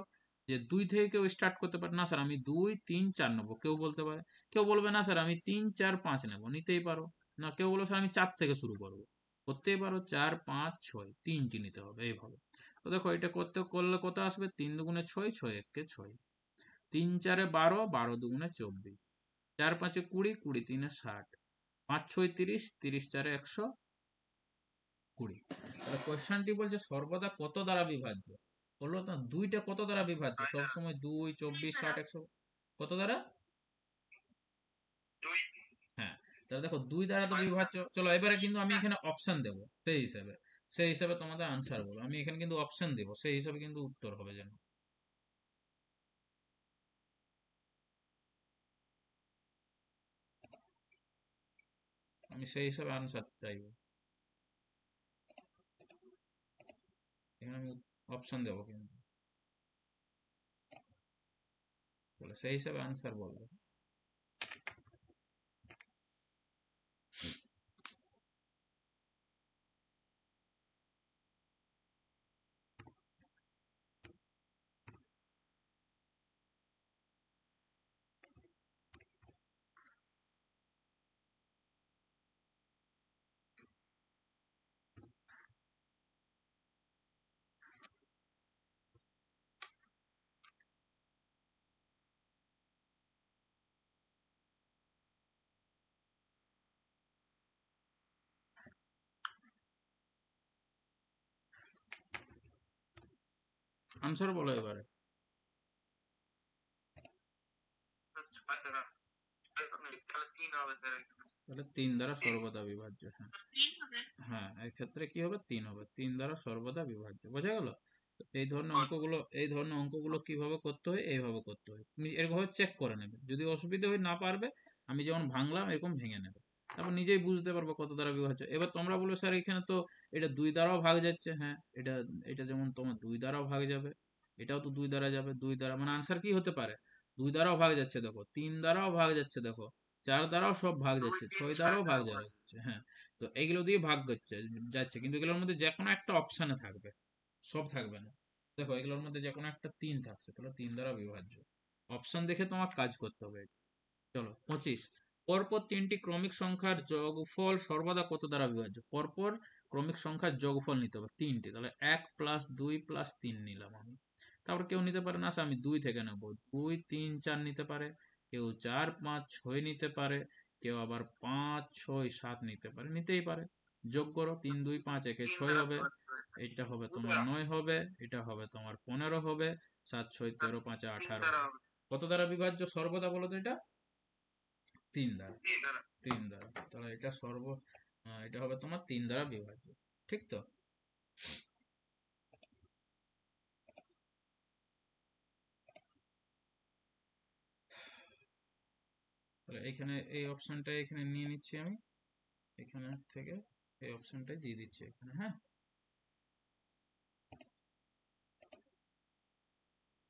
যে 2 থেকে কেউ স্টার্ট করতে পারে, না স্যার আমি 2 3 4 নেবো, কেউ বলতে পারে। কেউ বলবে না স্যার আমি 3 4 5 নেবো, নিতেই পারো। না কেউ বলবে স্যার আমি 4 থেকে শুরু করবো, করতেই পারো। 4 5 6 3টি নিতে হবে এইভাবে। তো দেখো এটা করতে করলে কত আসবে, 3 দুগুণে 6 6 একে 6, 3 4 12 12 দুগুণে 24, 4 5 20 20 3 60, 5 6 30 30 4 120। তাহলে কোয়েশ্চনটি বলছে সর্বদা কত দ্বারা বিভাজ্য, বললো তো দুইটা কত দ্বারা বিভাজ্য, 6 দ্বারা। সবসময় 2 24 60 100 কত দ্বারা? 2। হ্যাঁ, তাহলে দেখো 2 দ্বারা তো 6 দ্বারা। বিভাজ্য। চলো এবারে কিন্তু আমি এখানে অপশন দেবো, সেই হিসাবে তোমাদের আনসার বলো, আমি এখানে কিন্তু অপশন দেবো, সেই হিসাবে কিন্তু উত্তর হবে যেন। আমি সেই হিসাবে আনসার চাইবো, এখানে আমি অপশন দেবো কিন্তু, তাহলে সেই হিসাবে আনসার বলবো। আনসার বলো এবারে। 6 দ্বারা। 6 দ্বারা লিখতে তাহলে 3 হবে স্যার এখানে। তাহলে 3 দ্বারা সর্বদা বিভাজ্য। হ্যাঁ, 3 হবে। হ্যাঁ, এক্ষেত্রে কি হবে? 3 হবে। 3 দ্বারা সর্বদা বিভাজ্য। বোঝা গেল? তো এই ধরনের অঙ্কগুলো কিভাবে করতে হয়? এইভাবে করতে হয়। তুমি এরকমভাবে চেক করে নেবে। যদি অসুবিধা হয় না পারবে, আমি যেমন ভাঙলাম এরকম ভেঙে নেবে। তারপর নিজেই বুঝতে পারবে কত দ্বারা বিভাজ্য। এবার তোমরা বলবে স্যার এখানে তো এটা 2 দ্বারাও ভাগ যাচ্ছে। হ্যাঁ, এটা এটা যেমন তোমার 2 দ্বারাও ভাগ যাবে। এটাও তো 2 দ্বারা যাবে। 2 দ্বারা মানে আনসার কি হতে পারে? 2 দ্বারাও ভাগ যাচ্ছে দেখো, 3 দ্বারাও ভাগ যাচ্ছে দেখো, 4 দ্বারাও সব ভাগ 2 যাচ্ছে, 3 6 6 দ্বারাও ভাগ দ্বারা ভাগ। যাচ্ছে। হ্যাঁ, তো এইগুলো দিয়ে ভাগ করছে যাচ্ছে, কিন্তু এগুলোর মধ্যে যে কোনো একটা অপশানে থাকবে, সব থাকবে না। দেখো এগুলোর মধ্যে যে কোনো একটা 3 থাকছে, তাহলে 3 দ্বারা বিভাজ্য। অপশন দেখে তোমার কাজ করতে হবে। চলো 25, পরপর 3টি ক্রমিক সংখ্যার যোগফল সর্বদা কত দ্বারা বিভাজ্য? পরপর ক্রমিক সংখ্যার যোগফল নিতে হবে 3টি, তাহলে 1 প্লাস 2 প্লাস 3 নিলাম আমি। তারপর কেউ নিতে পারে না, আচ্ছা আমি 2 থেকে নেব, 2 3 4 নিতে পারে, কেউ 4 5 6 নিতে পারে, কেউ আবার 5 6 7 নিতে পারে, নিতেই পারে। যোগ করো, 3 2 5 একে 3 6 দ্বারা হবে, বিভাজ্য হয়েছে। এটা হবে 2 তোমার দ্বারা 9 হবে, এটা হবে তোমার 15 হবে, 7 6 13 5 3 18 দ্বারা হবে। হবে। কত দ্বারা বিভাজ্য সর্বদা বলো তো এটা? 3 দ্বারা। 3 দ্বারা। 3 দ্বারা, তাহলে এটা এটা হবে তোমার 3 দ্বারা বিভাজ্য। ঠিক তো? তাহলে এখানে এই অপশনটা এখানে নিয়ে নিচ্ছি আমি, এখানে থেকে এই অপশনটাই দিয়ে দিচ্ছি এখানে। হ্যাঁ,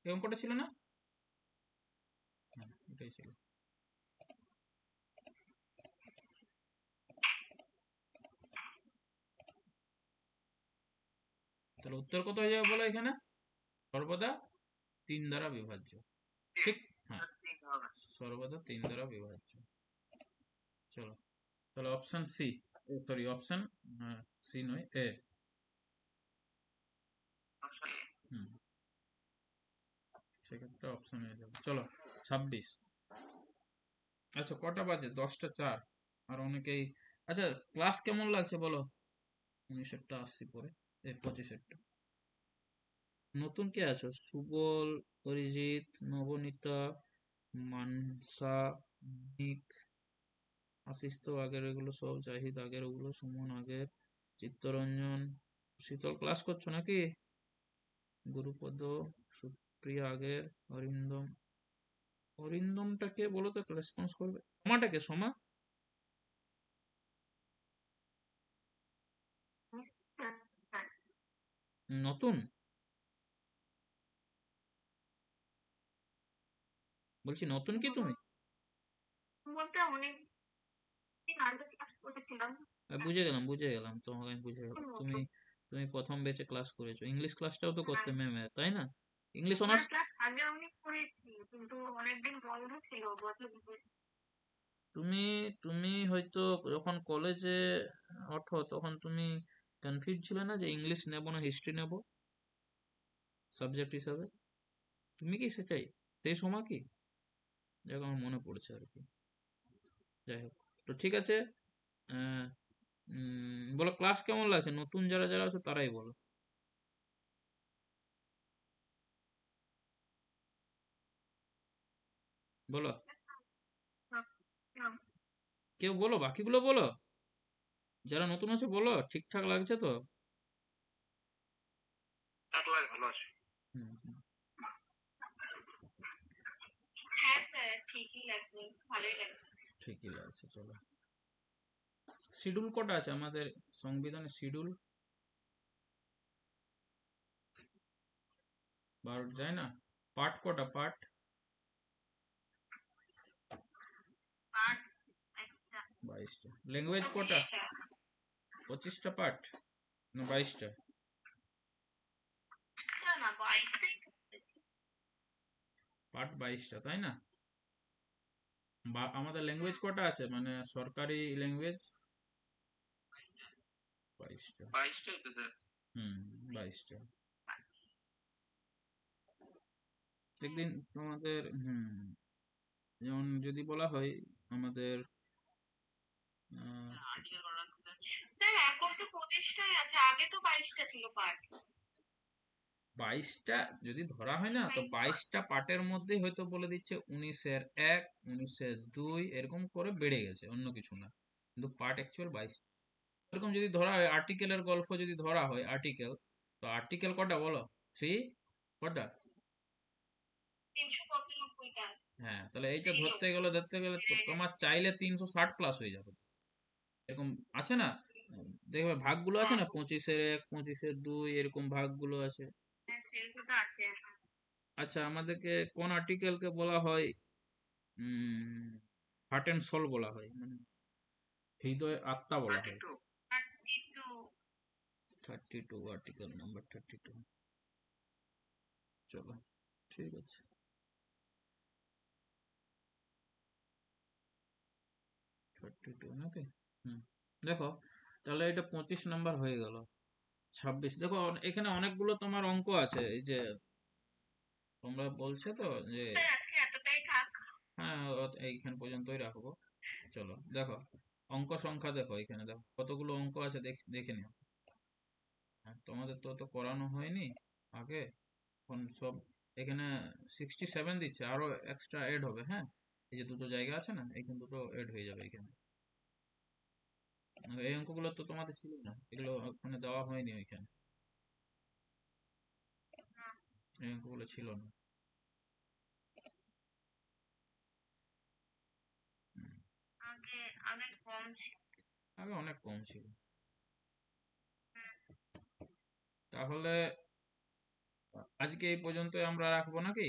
এই অঙ্কটা ছিল না? হ্যাঁ, এটাই ছিল। তাহলে উত্তর কত হয়ে যাবে বলো এখানে? সর্বদা 3 দ্বারা বিভাজ্য। 3 ঠিক? হ্যাঁ, 3 হবে। সর্বদা 3 দ্বারা বিভাজ্য। চলো, তাহলে option C, sorry option C নয়, এ। Option A. হুম, সেক্ষেত্রে অপশন হয়ে যাবে। চলো 26। আচ্ছা কটা বাজে? 10টা 4। আর অনেকেই, আচ্ছা ক্লাস কেমন লাগছে বলো? 19-এরটা আসছি পরে, এই 25-এরটা। নতুন কে আছো? সুবল, অরিজিৎ, নবনীতা, মানসা, নিক, আশিস তো আগের, এগুলো সব, জাহিদ আগের, ওগুলো সুমন আগের, চিত্তরঞ্জন, শীতল ক্লাস করছো নাকি? গুরুপদ, সুপ্রিয়া আগের, অরিন্দম, অরিন্দমটা কে বলো তো, রেসপন্স করবে? সোমাটা কে? সোমা নতুন? বলছি নতুন কি তুমি? বলতে অনেক দিন আগে ক্লাস করেছিলাম। বুঝে গেলাম, বুঝে গেলাম, তোমাকে আমি বুঝে গেলাম। তুমি তুমি প্রথম বেচে ক্লাস করেছো, ইংলিশ ক্লাসটাও তো করতে ম্যামে, তাই না? English honours. ক্লাস আগে আমি করেছি, কিন্তু অনেকদিন বন্ধ ছিল, বছর তুমি তুমি হয়তো যখন কলেজে ওঠো তখন তুমি কনফিউজ ছিলে না যে ইংলিশ নেব না হিস্ট্রি নেব সাবজেক্ট হিসাবে? তুমি কি সেটাই, সেই সময় কি? যাক আমার মনে পড়ছে আর কি। যাই হোক, তো ঠিক আছে। আহ, বলো ক্লাস কেমন লাগছে? নতুন যারা যারা আছে তারাই বলো। বলো, কেউ বলো, বাকিগুলো বলো, যারা নতুন আছে বলো ঠিকঠাক লাগছে তো? ক্লাস ভালো আছে। হুম হুম, হ্যাঁ স্যার ঠিকই লাগছে, ভালোই লাগছে। ঠিকই লাগছে। চলো, শিডিউল কটা আছে আমাদের সংবিধানের শিডিউল? 12, তাই না? পার্ট কটা পার্ট? পার্ট একটা 22টা। ল্যাঙ্গুয়েজ কটা? 25টা। 25টা পার্ট না 22টা? না না 22টাই তো বলেছি। পার্ট 22টা, তাই না? বা আমাদের ল্যাঙ্গুয়েজ কটা আছে মানে সরকারি ল্যাঙ্গুয়েজ? 22টা। 22 টাই তো স্যার। হুম, 22টা। একদিন তোমাদের যেমন যদি বলা হয় আমাদের স্যার এখন তো 25টাই আছে, আগে তো 22টা ছিল পার্ট। 22টা যদি ধরা হয় না, তো 22টা পার্টের মধ্যে হয়তো বলে দিচ্ছে 19-1, 19-2 এরকম করে বেড়ে গেছে, অন্য কিছু না, কিন্তু পার্ট অ্যাকচুয়াল 22। এরকম যদি ধরা হয় আর্টিকেলের গল্প, যদি ধরা হয় আর্টিকেল, তো আর্টিকেল কটা বলো? 3 কটা? 395টা হ্যাঁ, তাহলে এইটা ছিল। ধরতে গেলে তো তোমার চাইলে 360 প্লাস হয়ে যাবে। এরকম আছে না, দেখবে ভাগগুলো আছে হ্যাঁ, না, 25-1, 25-2 এরকম ভাগগুলো আছে। হ্যাঁ, সেগুলো আছে। আচ্ছা, আমাদেরকে কোন আর্টিকেলকে বলা হয় হার্ট অ্যান্ড সোল বলা হয়, মানে হৃদয় আত্মা বলা হয়? 32। 32। 32, আর্টিকেল নাম্বার 32। চলো, ঠিক আছে। 32 নাকি? হুম। দেখো, তাহলে এটা 25 নাম্বার হয়ে গেল। 26, দেখো এখানে অনেকগুলো তোমার অঙ্ক আছে, এই যে তোমরা বলছো তো যে, স্যার, আজকে এতটাই থাক। হ্যাঁ এইখান পর্যন্তই রাখবো। চলো দেখো, অঙ্ক সংখ্যা দেখো, এখানে দেখো কতগুলো অঙ্ক আছে, দেখে নিও। তোমাদের তো তো করানো হয়নি আগে, এখন সব এখানে 67 দিচ্ছে, আরো এক্সট্রা এড হবে, হ্যাঁ। এই যে দুটো জায়গা আছে না, এখানে দুটো এড হয়ে যাবে এখানে। এই অঙ্কগুলো তো তোমাদের ছিল না, এগুলো ওখানে দেওয়া হয়নি ওইখানে, এই অঙ্কগুলো ছিল না। হুম, আগে অনেক কম ছিল। আগে অনেক কম ছিল। তাহলে আজকে এই পর্যন্ত আমরা রাখবো নাকি?